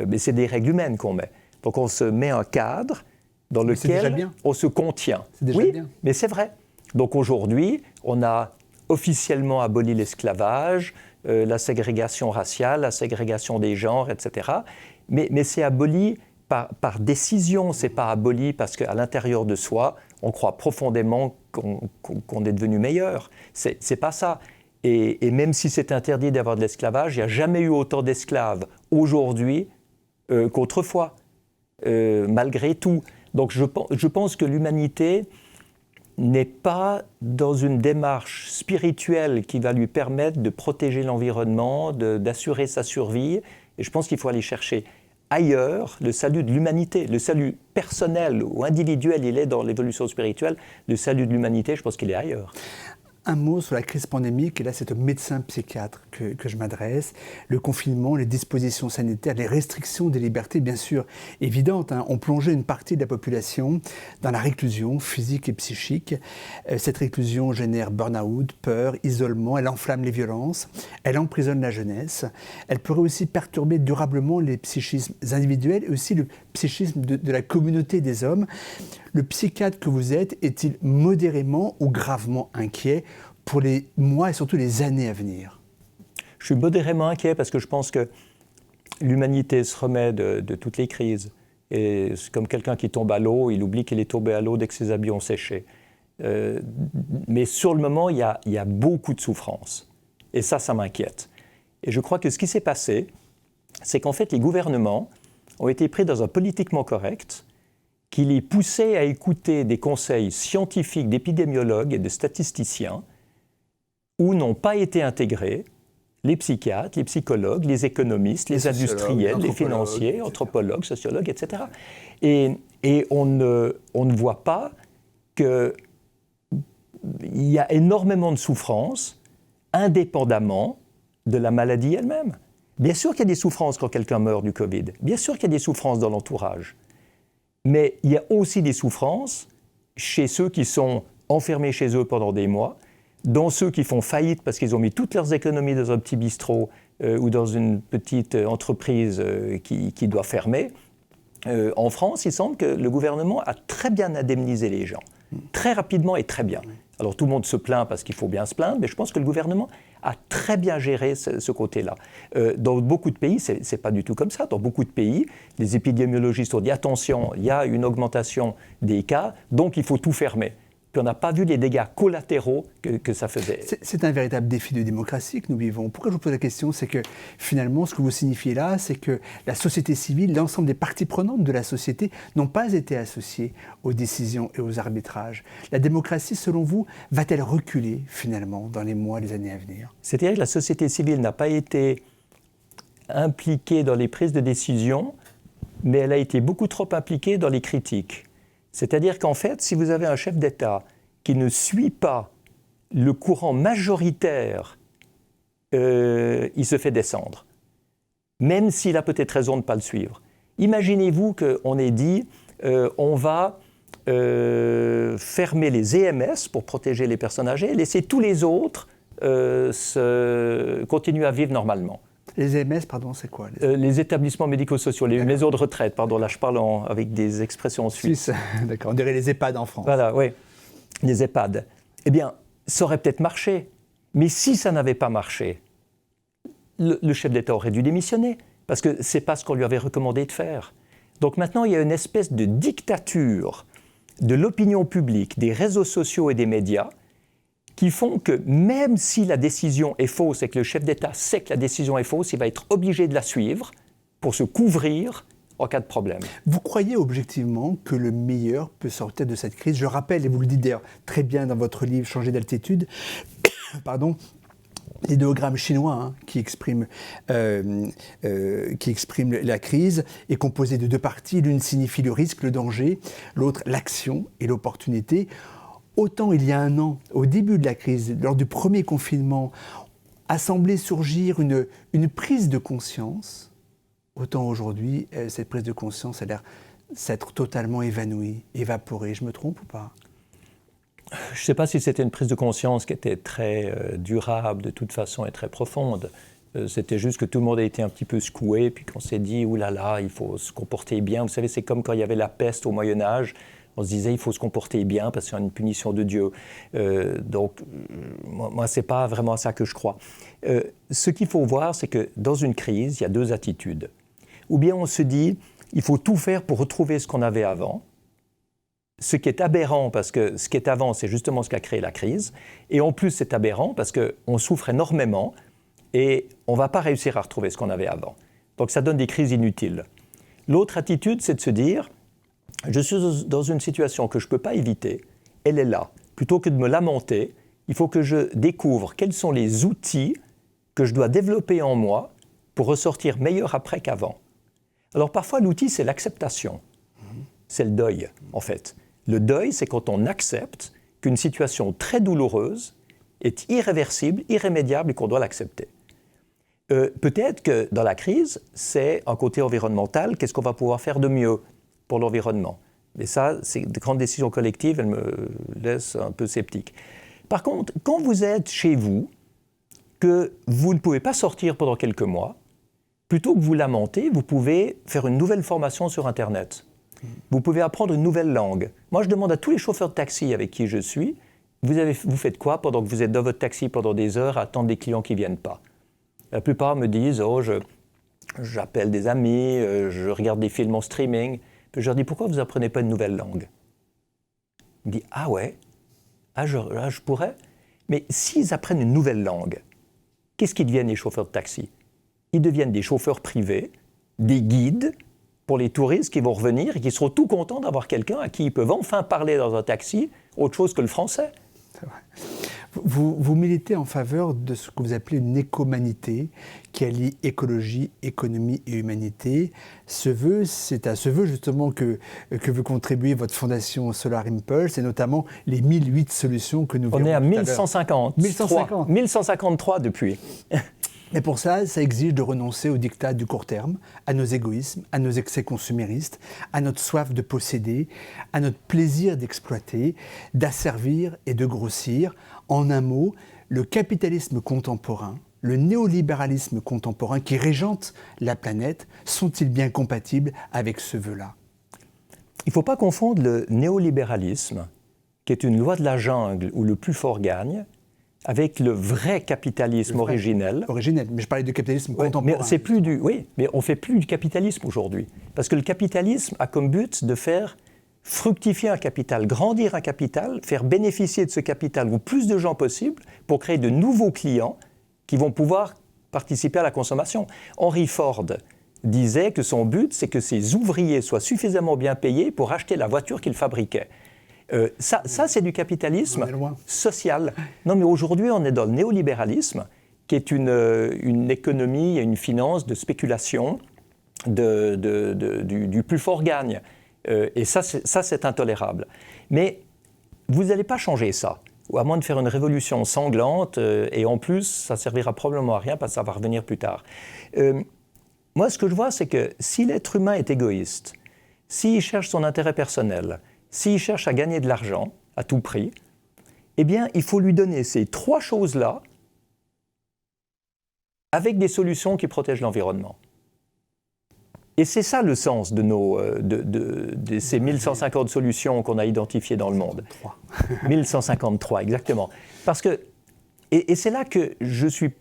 Mais c'est des règles humaines qu'on met. Donc on se met un cadre dans lequel on se contient. C'est déjà bien. Mais c'est vrai. Donc aujourd'hui, on a officiellement aboli l'esclavage, la ségrégation raciale, la ségrégation des genres, etc. Mais c'est aboli par décision, c'est pas aboli parce qu'à l'intérieur de soi, on croit profondément qu'on est devenu meilleur. C'est pas ça. Et même si c'est interdit d'avoir de l'esclavage, il n'y a jamais eu autant d'esclaves aujourd'hui qu'autrefois, malgré tout. Donc je pense que l'humanité n'est pas dans une démarche spirituelle qui va lui permettre de protéger l'environnement, d'assurer sa survie. Et je pense qu'il faut aller chercher ailleurs le salut de l'humanité. Le salut personnel ou individuel, il est dans l'évolution spirituelle. Le salut de l'humanité, je pense qu'il est ailleurs. Un mot sur la crise pandémique, et là c'est au médecin psychiatre que je m'adresse. Le confinement, les dispositions sanitaires, les restrictions des libertés, bien sûr évidentes, ont plongé une partie de la population dans la réclusion physique et psychique. Cette réclusion génère burn-out, peur, isolement, elle enflamme les violences, elle emprisonne la jeunesse. Elle pourrait aussi perturber durablement les psychismes individuels et aussi le psychisme de la communauté des hommes. Le psychiatre que vous êtes est-il modérément ou gravement inquiet pour les mois et surtout les années à venir? Je suis modérément inquiet parce que je pense que l'humanité se remet de toutes les crises. Et c'est comme quelqu'un qui tombe à l'eau, il oublie qu'il est tombé à l'eau dès que ses habits ont séché. Mais sur le moment, il y a beaucoup de souffrance. Et ça m'inquiète. Et je crois que ce qui s'est passé, c'est qu'en fait, les gouvernements ont été pris dans un politiquement correct qui les poussait à écouter des conseils scientifiques d'épidémiologues et de statisticiens où n'ont pas été intégrés les psychiatres, les psychologues, les économistes, les industriels, les financiers, anthropologues, sociologues, etc. Et on ne voit pas qu'il y a énormément de souffrance indépendamment de la maladie elle-même. Bien sûr qu'il y a des souffrances quand quelqu'un meurt du Covid. Bien sûr qu'il y a des souffrances dans l'entourage. Mais il y a aussi des souffrances chez ceux qui sont enfermés chez eux pendant des mois, dans ceux qui font faillite parce qu'ils ont mis toutes leurs économies dans un petit bistrot ou dans une petite entreprise qui doit fermer. En France, il semble que le gouvernement a très bien indemnisé les gens, très rapidement et très bien. Alors tout le monde se plaint parce qu'il faut bien se plaindre, mais je pense que le gouvernement a très bien géré ce côté-là. Dans beaucoup de pays, c'est pas du tout comme ça. Dans beaucoup de pays, les épidémiologistes ont dit attention, il y a une augmentation des cas, donc il faut tout fermer. puis on n'a pas vu les dégâts collatéraux que ça faisait. C'est un véritable défi de démocratie que nous vivons. Pourquoi je vous pose la question? C'est que finalement, ce que vous signifiez là, c'est que la société civile, l'ensemble des parties prenantes de la société n'ont pas été associées aux décisions et aux arbitrages. La démocratie, selon vous, va-t-elle reculer finalement dans les mois, les années à venir? C'est-à-dire que la société civile n'a pas été impliquée dans les prises de décision, mais elle a été beaucoup trop impliquée dans les critiques. C'est-à-dire qu'en fait, si vous avez un chef d'État qui ne suit pas le courant majoritaire, il se fait descendre, même s'il a peut-être raison de ne pas le suivre. Imaginez-vous qu'on ait dit on va fermer les EMS pour protéger les personnes âgées et laisser tous les autres continuer à vivre normalement. Les EMS, pardon, c'est quoi? Les établissements médico-sociaux, les maisons de retraite, pardon, là je parle avec des expressions suisses. D'accord, on dirait les EHPAD en France. Voilà, oui, les EHPAD. Eh bien, ça aurait peut-être marché, mais si ça n'avait pas marché, le chef d'État aurait dû démissionner, parce que ce n'est pas ce qu'on lui avait recommandé de faire. Donc maintenant, il y a une espèce de dictature de l'opinion publique, des réseaux sociaux et des médias, qui font que même si la décision est fausse et que le chef d'État sait que la décision est fausse, il va être obligé de la suivre pour se couvrir en cas de problème. Vous croyez objectivement que le meilleur peut sortir de cette crise? Je rappelle, et vous le dites d'ailleurs très bien dans votre livre « Changer d'altitude », pardon, l'idéogramme chinois qui exprime la crise est composé de deux parties. L'une signifie le risque, le danger, l'autre l'action et l'opportunité. Autant il y a un an, au début de la crise, lors du premier confinement, a semblé surgir une prise de conscience, autant aujourd'hui, cette prise de conscience a l'air s'être totalement évanouie, évaporée. Je me trompe ou pas? Je ne sais pas si c'était une prise de conscience qui était très durable de toute façon et très profonde. C'était juste que tout le monde a été un petit peu secoué, puis qu'on s'est dit « oulala, il faut se comporter bien ». Vous savez, c'est comme quand il y avait la peste au Moyen-Âge. On se disait, il faut se comporter bien parce qu'il y a une punition de Dieu. Donc, moi, ce n'est pas vraiment à ça que je crois. Ce qu'il faut voir, c'est que dans une crise, il y a deux attitudes. Ou bien on se dit, il faut tout faire pour retrouver ce qu'on avait avant, ce qui est aberrant parce que ce qui est avant, c'est justement ce qui a créé la crise. Et en plus, c'est aberrant parce qu'on souffre énormément et on ne va pas réussir à retrouver ce qu'on avait avant. Donc, ça donne des crises inutiles. L'autre attitude, c'est de se dire, je suis dans une situation que je ne peux pas éviter, elle est là. Plutôt que de me lamenter, il faut que je découvre quels sont les outils que je dois développer en moi pour ressortir meilleur après qu'avant. Alors parfois, l'outil, c'est l'acceptation. C'est le deuil, en fait. Le deuil, c'est quand on accepte qu'une situation très douloureuse est irréversible, irrémédiable et qu'on doit l'accepter. Peut-être que dans la crise, c'est un côté environnemental, qu'est-ce qu'on va pouvoir faire de mieux pour l'environnement. Mais ça, c'est de grandes décisions collectives, elles me laissent un peu sceptique. Par contre, quand vous êtes chez vous, que vous ne pouvez pas sortir pendant quelques mois, plutôt que vous lamenter, vous pouvez faire une nouvelle formation sur Internet. Vous pouvez apprendre une nouvelle langue. Moi, je demande à tous les chauffeurs de taxi avec qui je suis, vous faites quoi pendant que vous êtes dans votre taxi pendant des heures à attendre des clients qui ne viennent pas? La plupart me disent, j'appelle des amis, je regarde des films en streaming. Puis je leur dis, pourquoi vous n'apprenez pas une nouvelle langue? Ils me disent, ah ouais, je pourrais. Mais s'ils apprennent une nouvelle langue, qu'est-ce qu'ils deviennent les chauffeurs de taxi? Ils deviennent des chauffeurs privés, des guides pour les touristes qui vont revenir et qui seront tout contents d'avoir quelqu'un à qui ils peuvent enfin parler dans un taxi, autre chose que le français. C'est vrai. Vous militez en faveur de ce que vous appelez une écomanité qui allie écologie, économie et humanité. C'est à ce vœu justement que veut contribuer votre fondation Solar Impulse et notamment les 1008 solutions que nous verrons tout à l'heure. On est à 1150. 1153 depuis. Mais pour ça exige de renoncer aux diktats du court terme, à nos égoïsmes, à nos excès consuméristes, à notre soif de posséder, à notre plaisir d'exploiter, d'asservir et de grossir. En un mot, le capitalisme contemporain, le néolibéralisme contemporain qui régente la planète, sont-ils bien compatibles avec ce vœu-là? Il ne faut pas confondre le néolibéralisme, qui est une loi de la jungle où le plus fort gagne, avec le vrai capitalisme originel. Originel, mais je parlais de capitalisme contemporain. Mais c'est plus du, oui, mais on ne fait plus du capitalisme aujourd'hui. Parce que le capitalisme a comme but de faire fructifier un capital, grandir un capital, faire bénéficier de ce capital au plus de gens possible pour créer de nouveaux clients qui vont pouvoir participer à la consommation. Henry Ford disait que son but, c'est que ses ouvriers soient suffisamment bien payés pour acheter la voiture qu'ils fabriquaient. Ça, c'est du capitalisme social. Non, mais aujourd'hui, on est dans le néolibéralisme, qui est une économie et une finance de spéculation, du plus fort gagne. Et ça, c'est intolérable. Mais vous n'allez pas changer ça, ou à moins de faire une révolution sanglante, et en plus, ça ne servira probablement à rien parce que ça va revenir plus tard. Moi, ce que je vois, c'est que si l'être humain est égoïste, s'il cherche son intérêt personnel, s'il cherche à gagner de l'argent à tout prix, eh bien, il faut lui donner ces 3 choses-là avec des solutions qui protègent l'environnement. Et c'est ça le sens de ces 1150 solutions qu'on a identifiées dans le monde. 1153, exactement. Parce que, et c'est là que je suis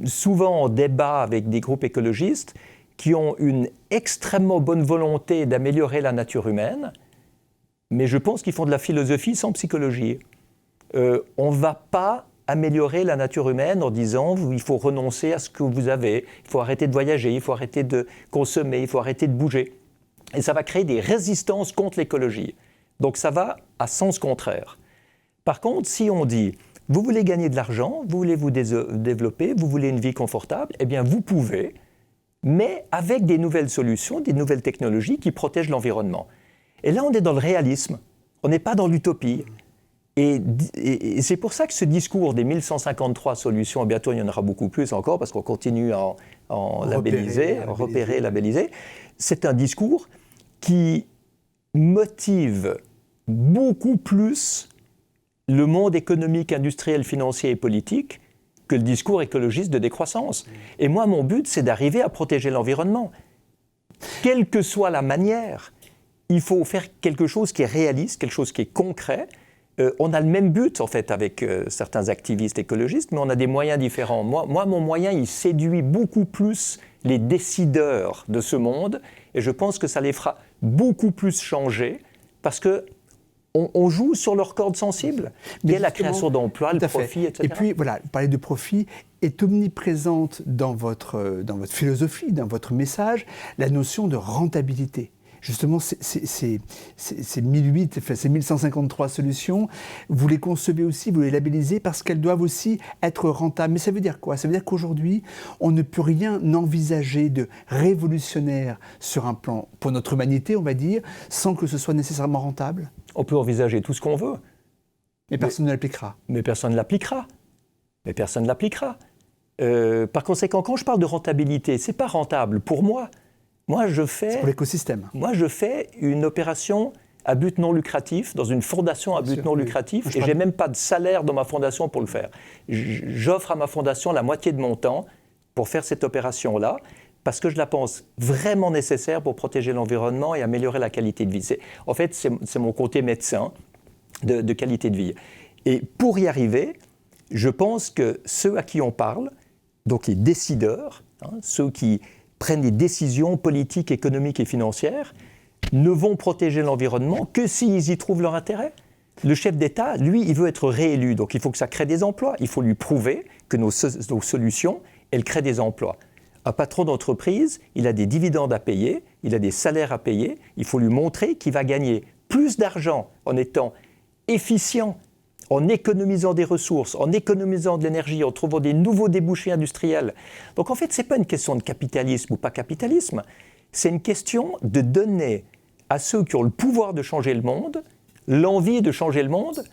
souvent en débat avec des groupes écologistes qui ont une extrêmement bonne volonté d'améliorer la nature humaine, mais je pense qu'ils font de la philosophie sans psychologie. On ne va pas améliorer la nature humaine en disant il faut renoncer à ce que vous avez, il faut arrêter de voyager, il faut arrêter de consommer, il faut arrêter de bouger. Et ça va créer des résistances contre l'écologie. Donc ça va à sens contraire. Par contre, si on dit vous voulez gagner de l'argent, vous voulez vous développer, vous voulez une vie confortable, eh bien vous pouvez, mais avec des nouvelles solutions, des nouvelles technologies qui protègent l'environnement. Et là, on est dans le réalisme, on n'est pas dans l'utopie. Et c'est pour ça que ce discours des 1153 solutions, et bientôt il y en aura beaucoup plus encore, parce qu'on continue à repérer, labelliser, c'est un discours qui motive beaucoup plus le monde économique, industriel, financier et politique que le discours écologiste de décroissance. Et moi, mon but, c'est d'arriver à protéger l'environnement. Quelle que soit la manière, il faut faire quelque chose qui est réaliste, quelque chose qui est concret. On a le même but, en fait, avec certains activistes écologistes, mais on a des moyens différents. Moi, mon moyen, il séduit beaucoup plus les décideurs de ce monde, et je pense que ça les fera beaucoup plus changer, parce que on joue sur leur corde sensible, qui est la création d'emplois, le profit, etc. Et puis, voilà, parler de profit est omniprésente dans votre philosophie, dans votre message, la notion de rentabilité. Justement, ces 1153 solutions, vous les concevez aussi, vous les labellisez parce qu'elles doivent aussi être rentables. Mais ça veut dire quoi? Ça veut dire qu'aujourd'hui, on ne peut rien envisager de révolutionnaire sur un plan, pour notre humanité, on va dire, sans que ce soit nécessairement rentable? On peut envisager tout ce qu'on veut. Mais personne ne l'appliquera. Mais personne ne l'appliquera. Par conséquent, quand je parle de rentabilité, ce n'est pas rentable pour moi. C'est pour l'écosystème. Moi, je fais une opération à but non lucratif, dans une fondation à but non lucratif, et je n'ai même pas de salaire dans ma fondation pour le faire. J'offre à ma fondation la moitié de mon temps pour faire cette opération-là, parce que je la pense vraiment nécessaire pour protéger l'environnement et améliorer la qualité de vie. En fait, c'est mon côté médecin de qualité de vie. Et pour y arriver, je pense que ceux à qui on parle, donc les décideurs, ceux qui prennent des décisions politiques, économiques et financières, ne vont protéger l'environnement que s'ils y trouvent leur intérêt. Le chef d'État, lui, il veut être réélu, donc il faut que ça crée des emplois. Il faut lui prouver que nos solutions, elles créent des emplois. Un patron d'entreprise, il a des dividendes à payer, il a des salaires à payer, il faut lui montrer qu'il va gagner plus d'argent en étant efficient, en économisant des ressources, en économisant de l'énergie, en trouvant des nouveaux débouchés industriels. Donc en fait, ce n'est pas une question de capitalisme ou pas capitalisme, c'est une question de donner à ceux qui ont le pouvoir de changer le monde, l'envie de changer le monde,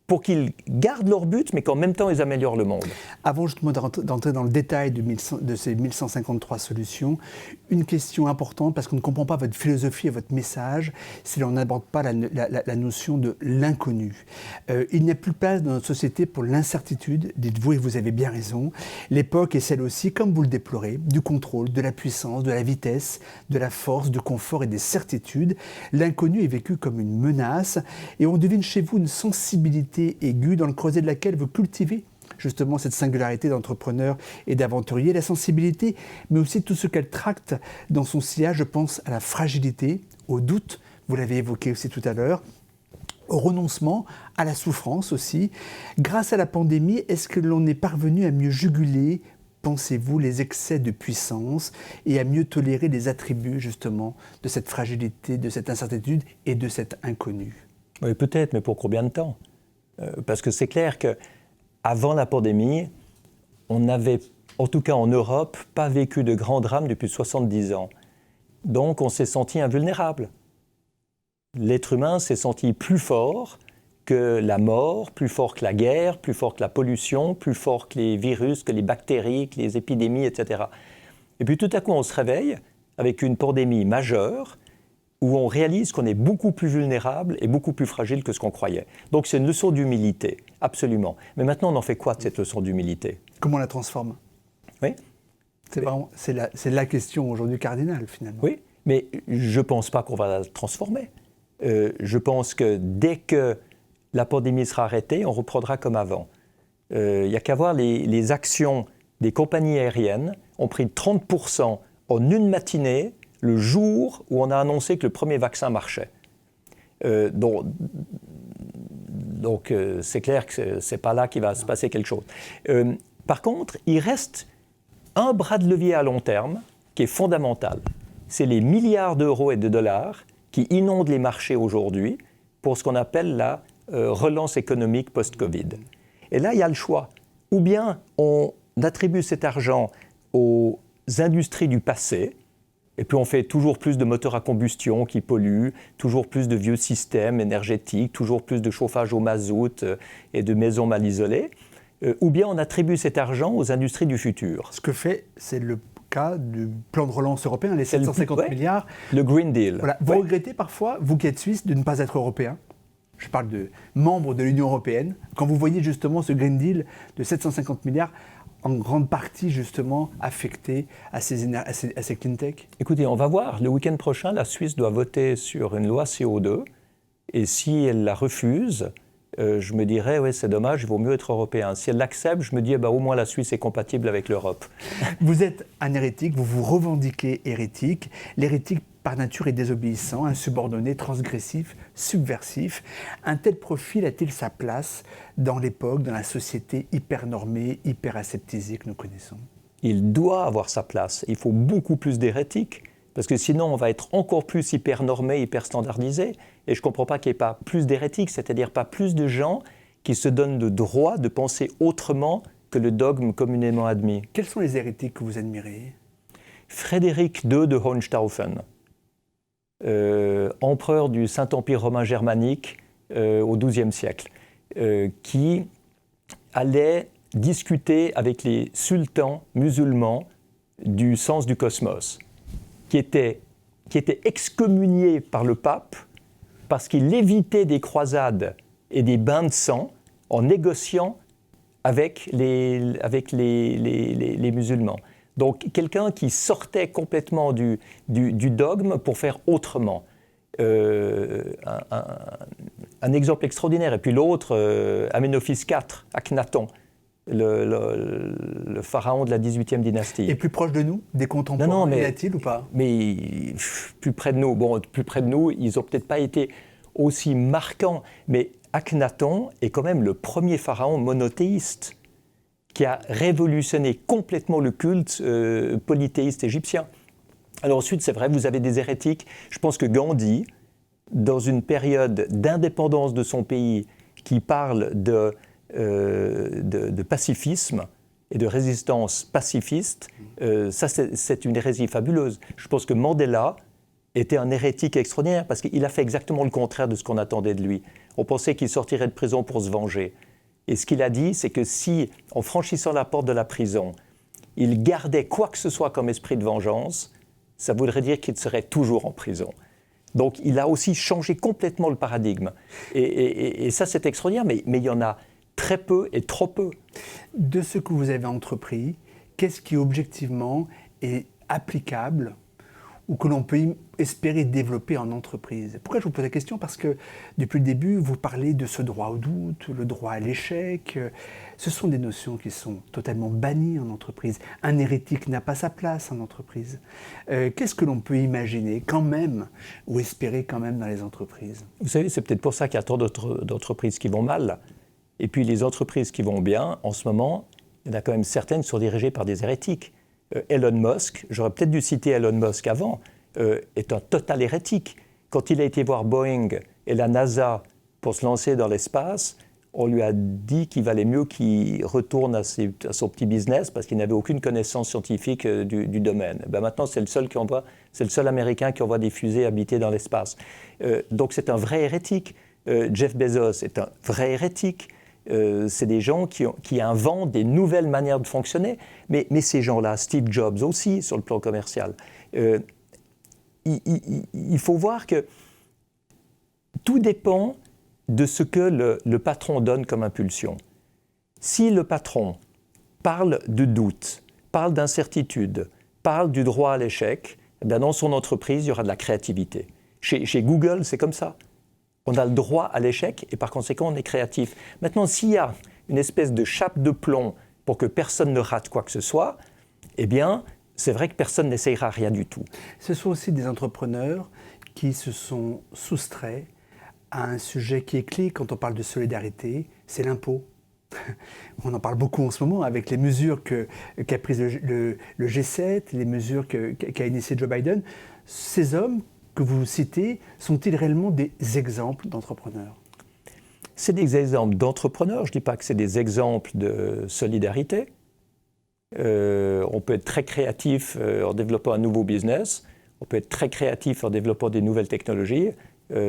pour qu'ils gardent leur but, mais qu'en même temps, ils améliorent le monde. Avant justement d'entrer dans le détail de ces 1153 solutions, une question importante, parce qu'on ne comprend pas votre philosophie et votre message, si l'on n'aborde pas la notion de l'inconnu. Il n'y a plus place dans notre société pour l'incertitude, dites-vous, et vous avez bien raison. L'époque est celle aussi, comme vous le déplorez, du contrôle, de la puissance, de la vitesse, de la force, du confort et des certitudes. L'inconnu est vécu comme une menace, et on devine chez vous une sensibilité aiguë dans le creuset de laquelle vous cultivez justement cette singularité d'entrepreneur et d'aventurier, la sensibilité, mais aussi tout ce qu'elle tracte dans son sillage. Je pense à la fragilité, au doute, vous l'avez évoqué aussi tout à l'heure, au renoncement, à la souffrance aussi. Grâce à la pandémie, est-ce que l'on est parvenu à mieux juguler, pensez-vous, les excès de puissance et à mieux tolérer les attributs justement de cette fragilité, de cette incertitude et de cet inconnu? Oui, peut-être, mais pour combien de temps? Parce que c'est clair qu'avant la pandémie, on n'avait, en tout cas en Europe, pas vécu de grands drames depuis 70 ans. Donc on s'est senti invulnérable. L'être humain s'est senti plus fort que la mort, plus fort que la guerre, plus fort que la pollution, plus fort que les virus, que les bactéries, que les épidémies, etc. Et puis tout à coup, on se réveille avec une pandémie majeure où on réalise qu'on est beaucoup plus vulnérable et beaucoup plus fragile que ce qu'on croyait. Donc c'est une leçon d'humilité, absolument. Mais maintenant, on en fait quoi de cette leçon d'humilité? Comment on la transforme? Oui. C'est la question aujourd'hui cardinale, finalement. Oui, mais je ne pense pas qu'on va la transformer. Je pense que dès que la pandémie sera arrêtée, on reprendra comme avant. Il n'y a qu'à voir les actions des compagnies aériennes ont pris 30% en une matinée le jour où on a annoncé que le premier vaccin marchait. Donc c'est clair que ce n'est pas là qu'il va se passer quelque chose. Par contre, il reste un bras de levier à long terme qui est fondamental. C'est les milliards d'euros et de dollars qui inondent les marchés aujourd'hui pour ce qu'on appelle la relance économique post-Covid. Et là, il y a le choix. Ou bien on attribue cet argent aux industries du passé, et puis on fait toujours plus de moteurs à combustion qui polluent, toujours plus de vieux systèmes énergétiques, toujours plus de chauffage au mazout et de maisons mal isolées, ou bien on attribue cet argent aux industries du futur. Ce que fait, c'est le cas du plan de relance européen, les 750 milliards. Le Green Deal. Voilà. Vous regrettez parfois, vous qui êtes suisse, de ne pas être européen? Je parle de membres de l'Union européenne. Quand vous voyez justement ce Green Deal de 750 milliards, en grande partie justement affecté à ces clean tech? Écoutez, on va voir. Le week-end prochain, la Suisse doit voter sur une loi CO2. Et si elle la refuse, je me dirais, ouais, c'est dommage, il vaut mieux être européen. Si elle l'accepte, je me dis, au moins la Suisse est compatible avec l'Europe. Vous êtes un hérétique, vous vous revendiquez hérétique. L'hérétique, par nature, est désobéissant, insubordonné, transgressif, subversif. Un tel profil a-t-il sa place dans l'époque, dans la société hyper normée, hyper aseptisée que nous connaissons? Il doit avoir sa place. Il faut beaucoup plus d'hérétiques, parce que sinon on va être encore plus hyper normé, hyper standardisé. Et je ne comprends pas qu'il n'y ait pas plus d'hérétiques, c'est-à-dire pas plus de gens qui se donnent le droit de penser autrement que le dogme communément admis. Quels sont les hérétiques que vous admirez? Frédéric II de Hohenstaufen, empereur du Saint-Empire romain germanique au XIIe siècle, qui allait discuter avec les sultans musulmans du sens du cosmos, qui était excommunié par le pape parce qu'il évitait des croisades et des bains de sang en négociant avec les musulmans. Donc quelqu'un qui sortait complètement du dogme pour faire autrement. Un exemple extraordinaire. Et puis l'autre, Amenophis IV, Akhenaton, le pharaon de la 18e dynastie. Et plus proche de nous, des contemporains, a-t-il ou pas? Mais plus près de nous. Bon, plus près de nous, ils n'ont peut-être pas été aussi marquants. Mais Akhenaton est quand même le premier pharaon monothéiste qui a révolutionné complètement le culte polythéiste égyptien. Alors ensuite, c'est vrai, vous avez des hérétiques. Je pense que Gandhi, dans une période d'indépendance de son pays, qui parle de pacifisme et de résistance pacifiste, ça c'est une hérésie fabuleuse. Je pense que Mandela était un hérétique extraordinaire parce qu'il a fait exactement le contraire de ce qu'on attendait de lui. On pensait qu'il sortirait de prison pour se venger. Et ce qu'il a dit, c'est que si, en franchissant la porte de la prison, il gardait quoi que ce soit comme esprit de vengeance, ça voudrait dire qu'il serait toujours en prison. Donc il a aussi changé complètement le paradigme. Et ça, c'est extraordinaire, mais il y en a très peu et trop peu. De ce que vous avez entrepris, qu'est-ce qui objectivement est applicable ou que l'on peut espérer développer en entreprise. Pourquoi je vous pose la question? Parce que depuis le début, vous parlez de ce droit au doute, le droit à l'échec. Ce sont des notions qui sont totalement bannies en entreprise. Un hérétique n'a pas sa place en entreprise. Qu'est-ce que l'on peut imaginer quand même, ou espérer quand même dans les entreprises? Vous savez, c'est peut-être pour ça qu'il y a tant d'entreprises qui vont mal. Et puis les entreprises qui vont bien, en ce moment, il y en a quand même certaines qui sont dirigées par des hérétiques. Elon Musk, j'aurais peut-être dû citer Elon Musk avant, est un total hérétique. Quand il a été voir Boeing et la NASA pour se lancer dans l'espace, on lui a dit qu'il valait mieux qu'il retourne à son petit business parce qu'il n'avait aucune connaissance scientifique du domaine. Ben maintenant, c'est le seul Américain qui envoie des fusées habitées dans l'espace. Donc c'est un vrai hérétique. Jeff Bezos est un vrai hérétique. C'est des gens qui inventent des nouvelles manières de fonctionner. Mais ces gens-là, Steve Jobs aussi, sur le plan commercial, il faut voir que tout dépend de ce que le patron donne comme impulsion. Si le patron parle de doute, parle d'incertitude, parle du droit à l'échec, eh bien dans son entreprise, il y aura de la créativité. Chez Google, c'est comme ça. On a le droit à l'échec et par conséquent, on est créatif. Maintenant, s'il y a une espèce de chape de plomb pour que personne ne rate quoi que ce soit, eh bien, c'est vrai que personne n'essayera rien du tout. Ce sont aussi des entrepreneurs qui se sont soustraits à un sujet qui est clé quand on parle de solidarité, c'est l'impôt. On en parle beaucoup en ce moment avec les mesures qu'a prises le G7, les mesures qu'a initiées Joe Biden. Ces hommes que vous citez, sont-ils réellement des exemples d'entrepreneurs? C'est des exemples d'entrepreneurs, je ne dis pas que c'est des exemples de solidarité. On peut être très créatif en développant un nouveau business, on peut être très créatif en développant des nouvelles technologies,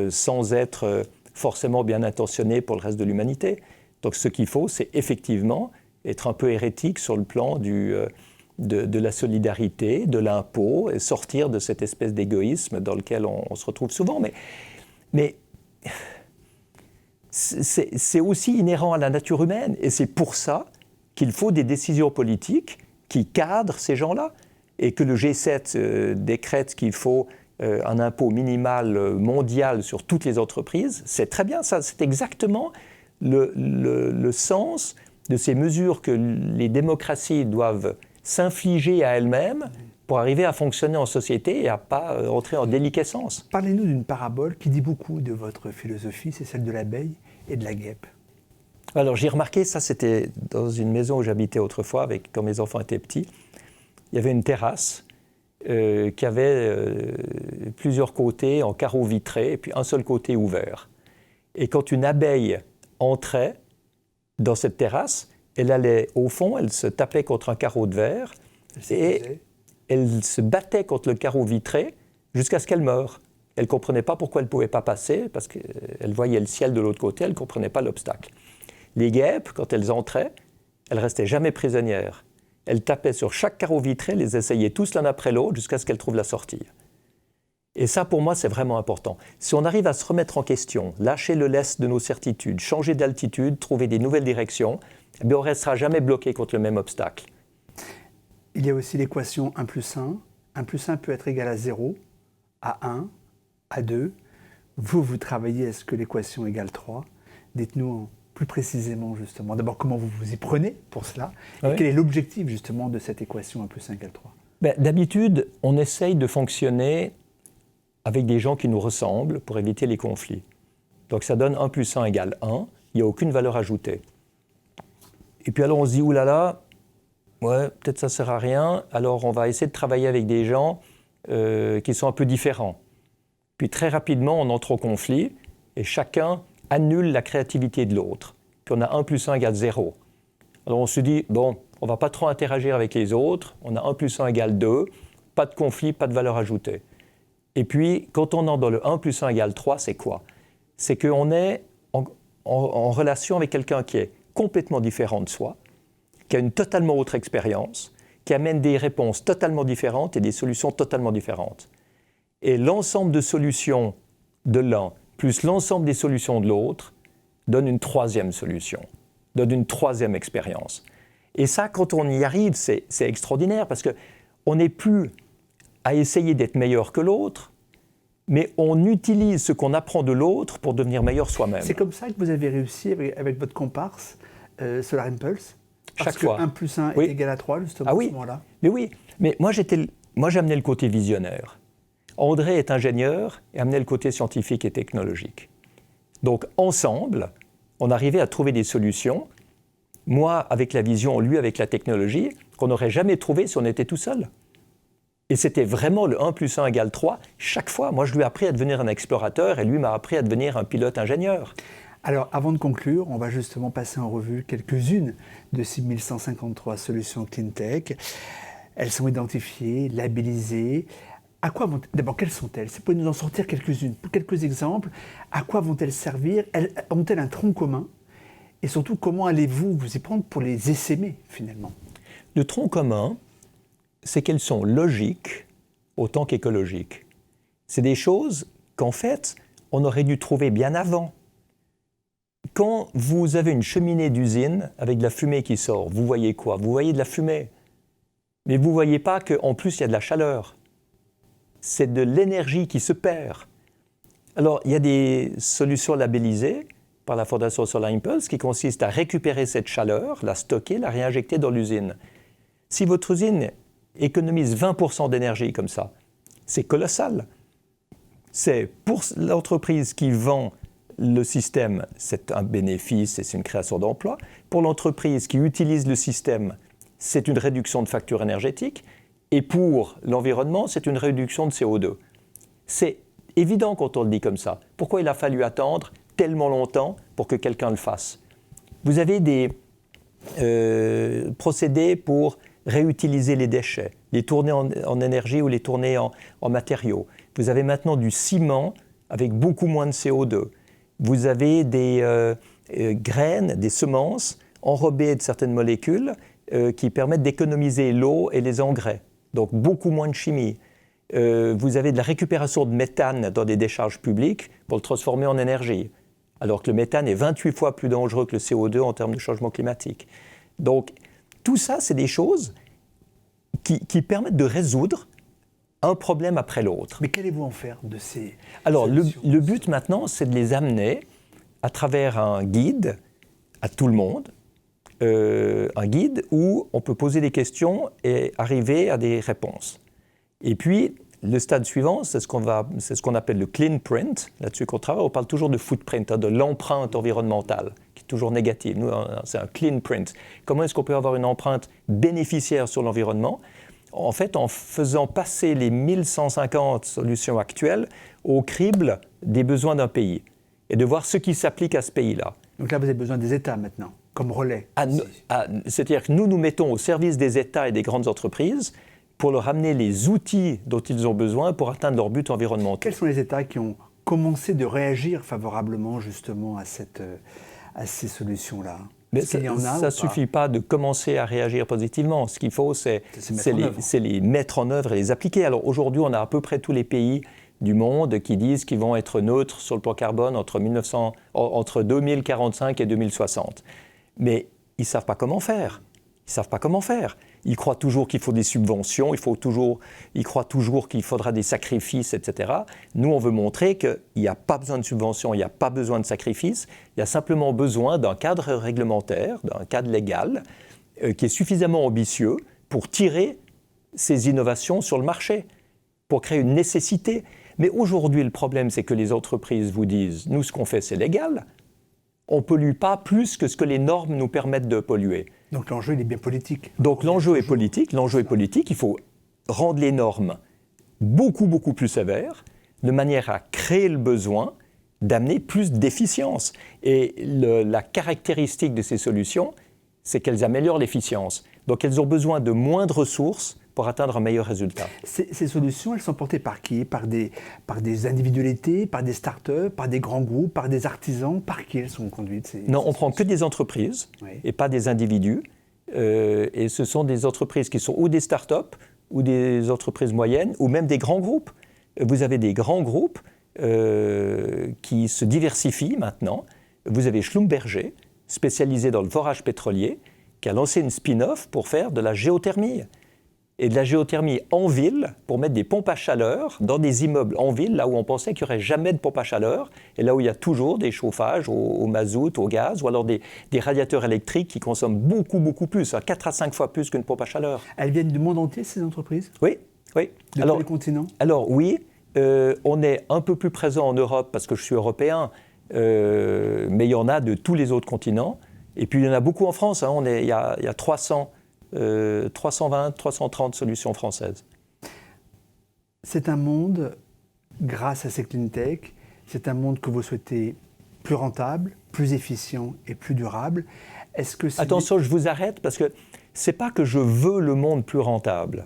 sans être forcément bien intentionné pour le reste de l'humanité. Donc ce qu'il faut, c'est effectivement être un peu hérétique sur le plan de la solidarité, de l'impôt, et sortir de cette espèce d'égoïsme dans lequel on se retrouve souvent. Mais c'est aussi inhérent à la nature humaine, et c'est pour ça qu'il faut des décisions politiques qui cadrent ces gens-là, et que le G7 décrète qu'il faut un impôt minimal mondial sur toutes les entreprises. C'est très bien, ça, c'est exactement le sens de ces mesures que les démocraties doivent s'infliger à elles-mêmes pour arriver à fonctionner en société et à ne pas entrer en déliquescence. Parlez-nous d'une parabole qui dit beaucoup de votre philosophie, c'est celle de l'abeille et de la guêpe. Alors j'ai remarqué, ça c'était dans une maison où j'habitais autrefois, quand mes enfants étaient petits, il y avait une terrasse qui avait plusieurs côtés en carreaux vitrés et puis un seul côté ouvert. Et quand une abeille entrait dans cette terrasse, elle allait au fond, elle se tapait contre un carreau de verre et elle se battait contre le carreau vitré jusqu'à ce qu'elle meure. Elle ne comprenait pas pourquoi elle ne pouvait pas passer, parce qu'elle voyait le ciel de l'autre côté, elle ne comprenait pas l'obstacle. Les guêpes, quand elles entraient, elles ne restaient jamais prisonnières. Elles tapaient sur chaque carreau vitré, les essayaient tous l'un après l'autre jusqu'à ce qu'elles trouvent la sortie. Et ça, pour moi, c'est vraiment important. Si on arrive à se remettre en question, lâcher le lest de nos certitudes, changer d'altitude, trouver des nouvelles directions, eh bien, on ne restera jamais bloqué contre le même obstacle. Il y a aussi l'équation 1 plus 1. 1 plus 1 peut être égal à 0, à 1, à 2. Vous travaillez à ce que l'équation égale 3. Dites-nous plus précisément, justement, d'abord comment vous vous y prenez pour cela, et quel est l'objectif, justement, de cette équation 1 plus 1 égale 3. D'habitude, on essaye de fonctionner avec des gens qui nous ressemblent pour éviter les conflits. Donc ça donne 1 plus 1 égale 1, il n'y a aucune valeur ajoutée. Et puis alors on se dit, oulala, ouais, peut-être ça ne sert à rien, alors on va essayer de travailler avec des gens qui sont un peu différents. Puis très rapidement, on entre au conflit et chacun annule la créativité de l'autre. Puis on a 1 plus 1 égale 0. Alors on se dit, bon, on ne va pas trop interagir avec les autres, on a 1 plus 1 égale 2, pas de conflit, pas de valeur ajoutée. Et puis, quand on entre dans le 1 plus 1 égale 3, c'est quoi? C'est qu'on est en relation avec quelqu'un qui est complètement différent de soi, qui a une totalement autre expérience, qui amène des réponses totalement différentes et des solutions totalement différentes. Et l'ensemble de solutions de l'un plus l'ensemble des solutions de l'autre donne une troisième solution, donne une troisième expérience. Et ça, quand on y arrive, c'est extraordinaire parce qu'on n'est plus à essayer d'être meilleur que l'autre, mais on utilise ce qu'on apprend de l'autre pour devenir meilleur soi-même. C'est comme ça que vous avez réussi avec votre comparse, Solar Impulse? Chaque fois. 1 plus 1 Oui. est égal à 3, justement, Ah à oui. ce moment-là. Mais oui, mais moi j'amenais le côté visionnaire. André est ingénieur et amenait le côté scientifique et technologique. Donc ensemble, on arrivait à trouver des solutions, moi avec la vision, lui avec la technologie, qu'on n'aurait jamais trouvé si on était tout seul. Et c'était vraiment le 1 plus 1 égale 3 chaque fois. Moi, je lui ai appris à devenir un explorateur et lui m'a appris à devenir un pilote ingénieur. Alors, avant de conclure, on va justement passer en revue quelques-unes de ces 1153 solutions cleantech. Elles sont identifiées, labellisées. À quoi d'abord, quelles sont-elles? C'est pour nous en sortir quelques-unes, quelques exemples. À quoi vont-elles servir? Ont-elles un tronc commun? Et surtout, comment allez-vous vous y prendre pour les essaimer, finalement? Le tronc commun, c'est qu'elles sont logiques autant qu'écologiques. C'est des choses qu'en fait, on aurait dû trouver bien avant. Quand vous avez une cheminée d'usine avec de la fumée qui sort, vous voyez quoi? Vous voyez de la fumée. Mais vous ne voyez pas qu'en plus, il y a de la chaleur. C'est de l'énergie qui se perd. Alors, il y a des solutions labellisées par la Fondation Solar Impulse qui consistent à récupérer cette chaleur, la stocker, la réinjecter dans l'usine. Si votre usine économise 20% d'énergie comme ça, c'est colossal. C'est pour l'entreprise qui vend le système, c'est un bénéfice et c'est une création d'emplois. Pour l'entreprise qui utilise le système, c'est une réduction de facture énergétique. Et pour l'environnement, c'est une réduction de CO2. C'est évident quand on le dit comme ça. Pourquoi il a fallu attendre tellement longtemps pour que quelqu'un le fasse? Vous avez des procédés pour réutiliser les déchets, les tourner en énergie ou les tourner en matériaux. Vous avez maintenant du ciment avec beaucoup moins de CO2. Vous avez des graines, des semences enrobées de certaines molécules qui permettent d'économiser l'eau et les engrais. Donc beaucoup moins de chimie. Vous avez de la récupération de méthane dans des décharges publiques pour le transformer en énergie, alors que le méthane est 28 fois plus dangereux que le CO2 en termes de changement climatique. Donc tout ça, c'est des choses qui permettent de résoudre un problème après l'autre. Mais qu'allez-vous en faire de ces Alors, solutions? le but maintenant, c'est de les amener à travers un guide à tout le monde, un guide où on peut poser des questions et arriver à des réponses. Et puis, le stade suivant, c'est ce qu'on appelle le clean print, là-dessus qu'on travaille. On parle toujours de footprint, de l'empreinte environnementale, qui est toujours négative. Nous, c'est un clean print. Comment est-ce qu'on peut avoir une empreinte bénéficiaire sur l'environnement? En fait, en faisant passer les 1150 solutions actuelles au crible des besoins d'un pays et de voir ce qui s'applique à ce pays-là. Donc là, vous avez besoin des États maintenant, comme relais. C'est-à-dire que nous mettons au service des États et des grandes entreprises pour leur amener les outils dont ils ont besoin pour atteindre leurs buts environnementaux. Quels sont les États qui ont commencé de réagir favorablement justement à ces solutions-là? Mais ça ne suffit pas de commencer à réagir positivement. Ce qu'il faut, c'est les mettre en œuvre et les appliquer. Alors aujourd'hui, on a à peu près tous les pays du monde qui disent qu'ils vont être neutres sur le plan carbone entre 2045 et 2060. Mais ils ne savent pas comment faire. Ils ne savent pas comment faire. Ils croient toujours qu'il faut des subventions, ils croient toujours qu'il faudra des sacrifices, etc. Nous, on veut montrer qu'il n'y a pas besoin de subventions, il n'y a pas besoin de sacrifices, il y a simplement besoin d'un cadre réglementaire, d'un cadre légal qui est suffisamment ambitieux pour tirer ces innovations sur le marché, pour créer une nécessité. Mais aujourd'hui, le problème, c'est que les entreprises vous disent « nous, ce qu'on fait, c'est légal ». On ne pollue pas plus que ce que les normes nous permettent de polluer. Donc l'enjeu, il est bien politique. Donc l'enjeu est politique. Il faut rendre les normes beaucoup, beaucoup plus sévères, de manière à créer le besoin d'amener plus d'efficience. Et la caractéristique de ces solutions, c'est qu'elles améliorent l'efficience. Donc elles ont besoin de moins de ressources pour atteindre un meilleur résultat. Ces solutions, elles sont portées par qui? Par des individualités, par des start-up, par des grands groupes, par des artisans? Par qui elles sont conduites? Non, on ne prend que des entreprises et pas des individus. Et ce sont des entreprises qui sont ou des start-up, ou des entreprises moyennes, ou même des grands groupes. Vous avez des grands groupes qui se diversifient maintenant. Vous avez Schlumberger, spécialisé dans le forage pétrolier, qui a lancé une spin-off pour faire de la géothermie. et de la géothermie en ville pour mettre des pompes à chaleur dans des immeubles en ville, là où on pensait qu'il n'y aurait jamais de pompes à chaleur, et là où il y a toujours des chauffages au mazout, au gaz, ou alors des radiateurs électriques qui consomment beaucoup plus, 4 à 5 fois plus qu'une pompe à chaleur. Elles viennent du monde entier, ces entreprises? Oui. De tous les continents? Alors oui, on est un peu plus présent en Europe parce que je suis européen, mais il y en a de tous les autres continents. Et puis il y en a beaucoup en France, hein. Il y a 320, 330 solutions françaises. C'est un monde, grâce à ces clean tech, c'est un monde que vous souhaitez plus rentable, plus efficient et plus durable. Est-ce que Attention, je vous arrête parce que c'est pas que je veux le monde plus rentable.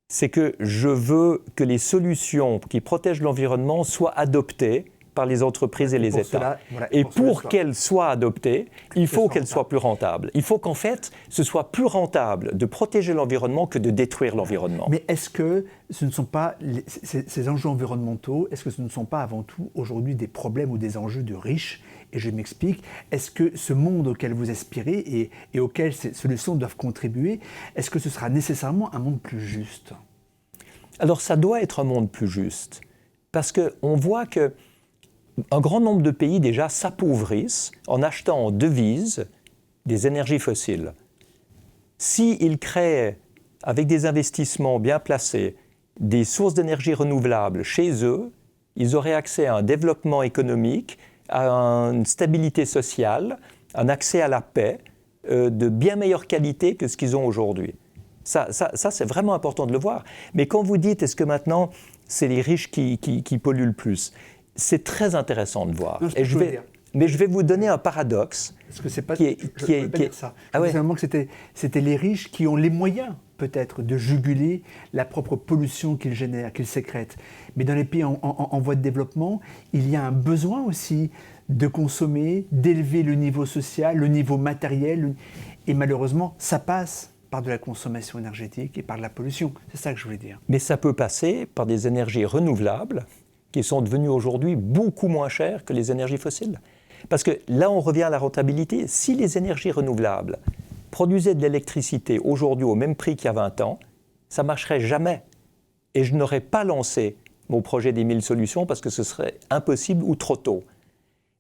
C'est que je veux que les solutions qui protègent l'environnement soient adoptées par les entreprises et les États. Et pour qu'elles soient adoptées, il faut qu'elles soient plus rentables. Il faut qu'en fait, ce soit plus rentable de protéger l'environnement que de détruire l'environnement. Mais est-ce que ce ne sont pas ces enjeux environnementaux, est-ce que ce ne sont pas avant tout aujourd'hui des problèmes ou des enjeux de riches? Et je m'explique, est-ce que ce monde auquel vous aspirez et auquel ces solutions doivent contribuer, est-ce que ce sera nécessairement un monde plus juste? Alors ça doit être un monde plus juste, parce qu'on voit que un grand nombre de pays déjà s'appauvrissent en achetant en devises des énergies fossiles. S'ils créaient, avec des investissements bien placés, des sources d'énergie renouvelables chez eux, ils auraient accès à un développement économique, à une stabilité sociale, un accès à la paix de bien meilleure qualité que ce qu'ils ont aujourd'hui. Ça, c'est vraiment important de le voir. Mais quand vous dites, est-ce que maintenant, c'est les riches qui polluent le plus? C'est très intéressant de voir. Non, mais je vais vous donner un paradoxe. Parce que c'est pas, je ne veux pas dire ça. Ah ouais. Finalement, que c'était les riches qui ont les moyens, peut-être, de juguler la propre pollution qu'ils génèrent, qu'ils sécrètent. Mais dans les pays en voie de développement, il y a un besoin aussi de consommer, d'élever le niveau social, le niveau matériel. Et malheureusement, ça passe par de la consommation énergétique et par de la pollution. C'est ça que je voulais dire. Mais ça peut passer par des énergies renouvelables qui sont devenues aujourd'hui beaucoup moins chères que les énergies fossiles. Parce que là, on revient à la rentabilité. Si les énergies renouvelables produisaient de l'électricité aujourd'hui au même prix qu'il y a 20 ans, ça ne marcherait jamais. Et je n'aurais pas lancé mon projet des 1000 solutions parce que ce serait impossible ou trop tôt.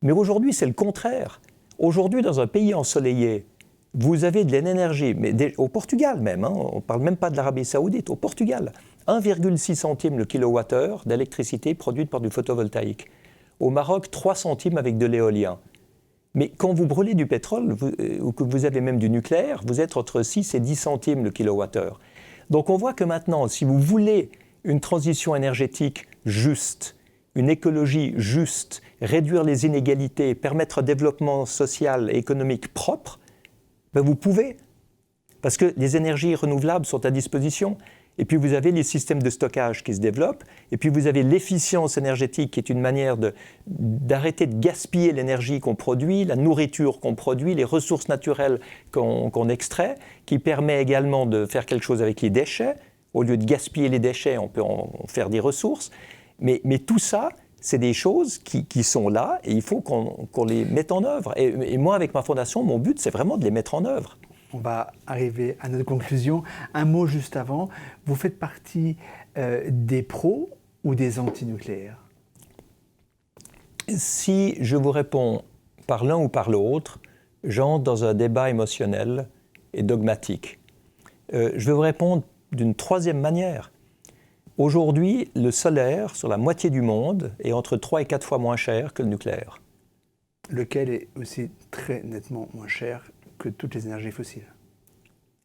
Mais aujourd'hui, c'est le contraire. Aujourd'hui, dans un pays ensoleillé, vous avez de l'énergie, mais au Portugal même, hein, on ne parle même pas de l'Arabie Saoudite, au Portugal, 1,6 centime le kilowattheure d'électricité produite par du photovoltaïque. Au Maroc, 3 centimes avec de l'éolien. Mais quand vous brûlez du pétrole, ou que vous avez même du nucléaire, vous êtes entre 6 et 10 centimes le kilowattheure. Donc on voit que maintenant, si vous voulez une transition énergétique juste, une écologie juste, réduire les inégalités, permettre un développement social et économique propre, ben vous pouvez, parce que les énergies renouvelables sont à disposition. Et puis vous avez les systèmes de stockage qui se développent, et puis vous avez l'efficience énergétique qui est une manière d'arrêter de gaspiller l'énergie qu'on produit, la nourriture qu'on produit, les ressources naturelles qu'on extrait, qui permet également de faire quelque chose avec les déchets. Au lieu de gaspiller les déchets, on peut en faire des ressources. Mais tout ça, c'est des choses qui sont là et il faut qu'on les mette en œuvre. Et moi, avec ma fondation, mon but, c'est vraiment de les mettre en œuvre. On va arriver à notre conclusion. Un mot juste avant. Vous faites partie des pros ou des anti-nucléaires? Si je vous réponds par l'un ou par l'autre, j'entre dans un débat émotionnel et dogmatique. Je vais vous répondre d'une troisième manière. Aujourd'hui, le solaire, sur la moitié du monde, est entre 3 et 4 fois moins cher que le nucléaire. Lequel est aussi très nettement moins cher que toutes les énergies fossiles.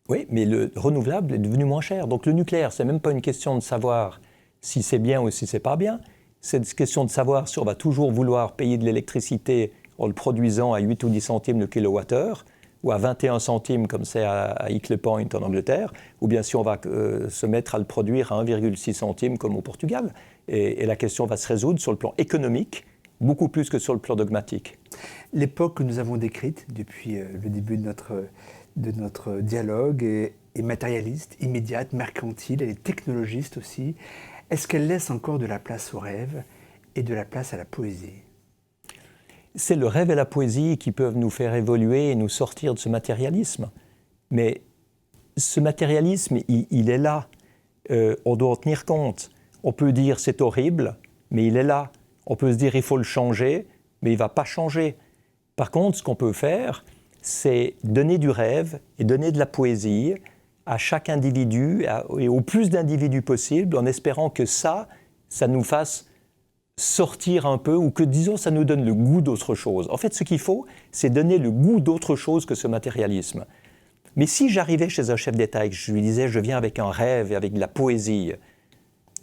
Oui, mais le renouvelable est devenu moins cher. Donc le nucléaire, ce n'est même pas une question de savoir si c'est bien ou si ce n'est pas bien. C'est une question de savoir si on va toujours vouloir payer de l'électricité en le produisant à 8 ou 10 centimes le kilowattheure, ou à 21 centimes comme c'est à Hinkley Point en Angleterre, ou bien si on va se mettre à le produire à 1,6 centime comme au Portugal. Et la question va se résoudre sur le plan économique, beaucoup plus que sur le plan dogmatique. L'époque que nous avons décrite depuis le début de notre dialogue est matérialiste, immédiate, mercantile, elle est technologiste aussi. Est-ce qu'elle laisse encore de la place au rêve et de la place à la poésie? C'est le rêve et la poésie qui peuvent nous faire évoluer et nous sortir de ce matérialisme. Mais ce matérialisme, il est là. On doit en tenir compte. On peut dire c'est horrible, mais il est là. On peut se dire il faut le changer, mais il ne va pas changer. Par contre, ce qu'on peut faire, c'est donner du rêve et donner de la poésie à chaque individu et au plus d'individus possible, en espérant que ça nous fasse sortir un peu, ou que, disons, ça nous donne le goût d'autre chose. En fait, ce qu'il faut, c'est donner le goût d'autre chose que ce matérialisme. Mais si j'arrivais chez un chef d'État et que je lui disais « je viens avec un rêve et avec de la poésie »,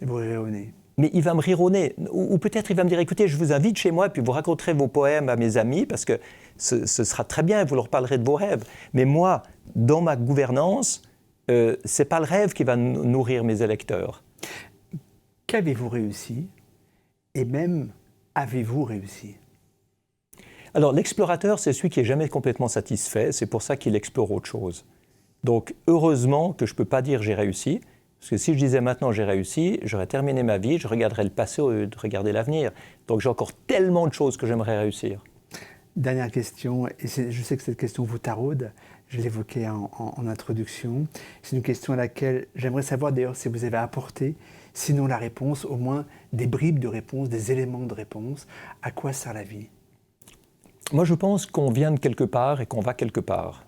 vous rironez. Mais il va me rironner. Ou peut-être il va me dire « écoutez, je vous invite chez moi et puis vous raconterez vos poèmes à mes amis parce que ce sera très bien et vous leur parlerez de vos rêves. » Mais moi, dans ma gouvernance, ce n'est pas le rêve qui va nourrir mes électeurs. Qu'avez-vous réussi? Et même, avez-vous réussi? Alors, l'explorateur, c'est celui qui n'est jamais complètement satisfait. C'est pour ça qu'il explore autre chose. Donc, heureusement que je ne peux pas dire « j'ai réussi ». Parce que si je disais maintenant j'ai réussi, j'aurais terminé ma vie, je regarderais le passé au lieu de regarder l'avenir. Donc j'ai encore tellement de choses que j'aimerais réussir. Dernière question, et je sais que cette question vous taraude, je l'évoquais en introduction. C'est une question à laquelle j'aimerais savoir d'ailleurs si vous avez apporté, sinon la réponse, au moins des bribes de réponse, des éléments de réponse. À quoi sert la vie? Moi je pense qu'on vient de quelque part et qu'on va quelque part.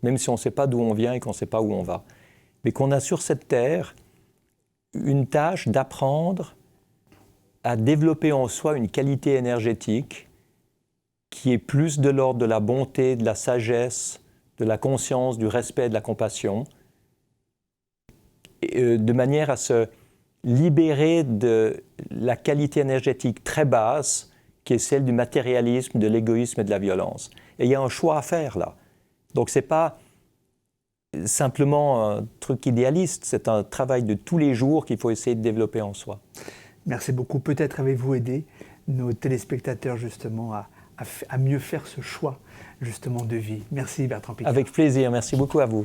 Même si on ne sait pas d'où on vient et qu'on ne sait pas où on va. Mais qu'on a sur cette terre une tâche d'apprendre à développer en soi une qualité énergétique qui est plus de l'ordre de la bonté, de la sagesse, de la conscience, du respect, de la compassion, de manière à se libérer de la qualité énergétique très basse qui est celle du matérialisme, de l'égoïsme et de la violence. Et il y a un choix à faire là. Donc ce n'est pas simplement un truc idéaliste, c'est un travail de tous les jours qu'il faut essayer de développer en soi. Merci beaucoup. Peut-être avez-vous aidé nos téléspectateurs justement à mieux faire ce choix justement de vie. Merci Bertrand Piccard. Avec plaisir, merci beaucoup à vous.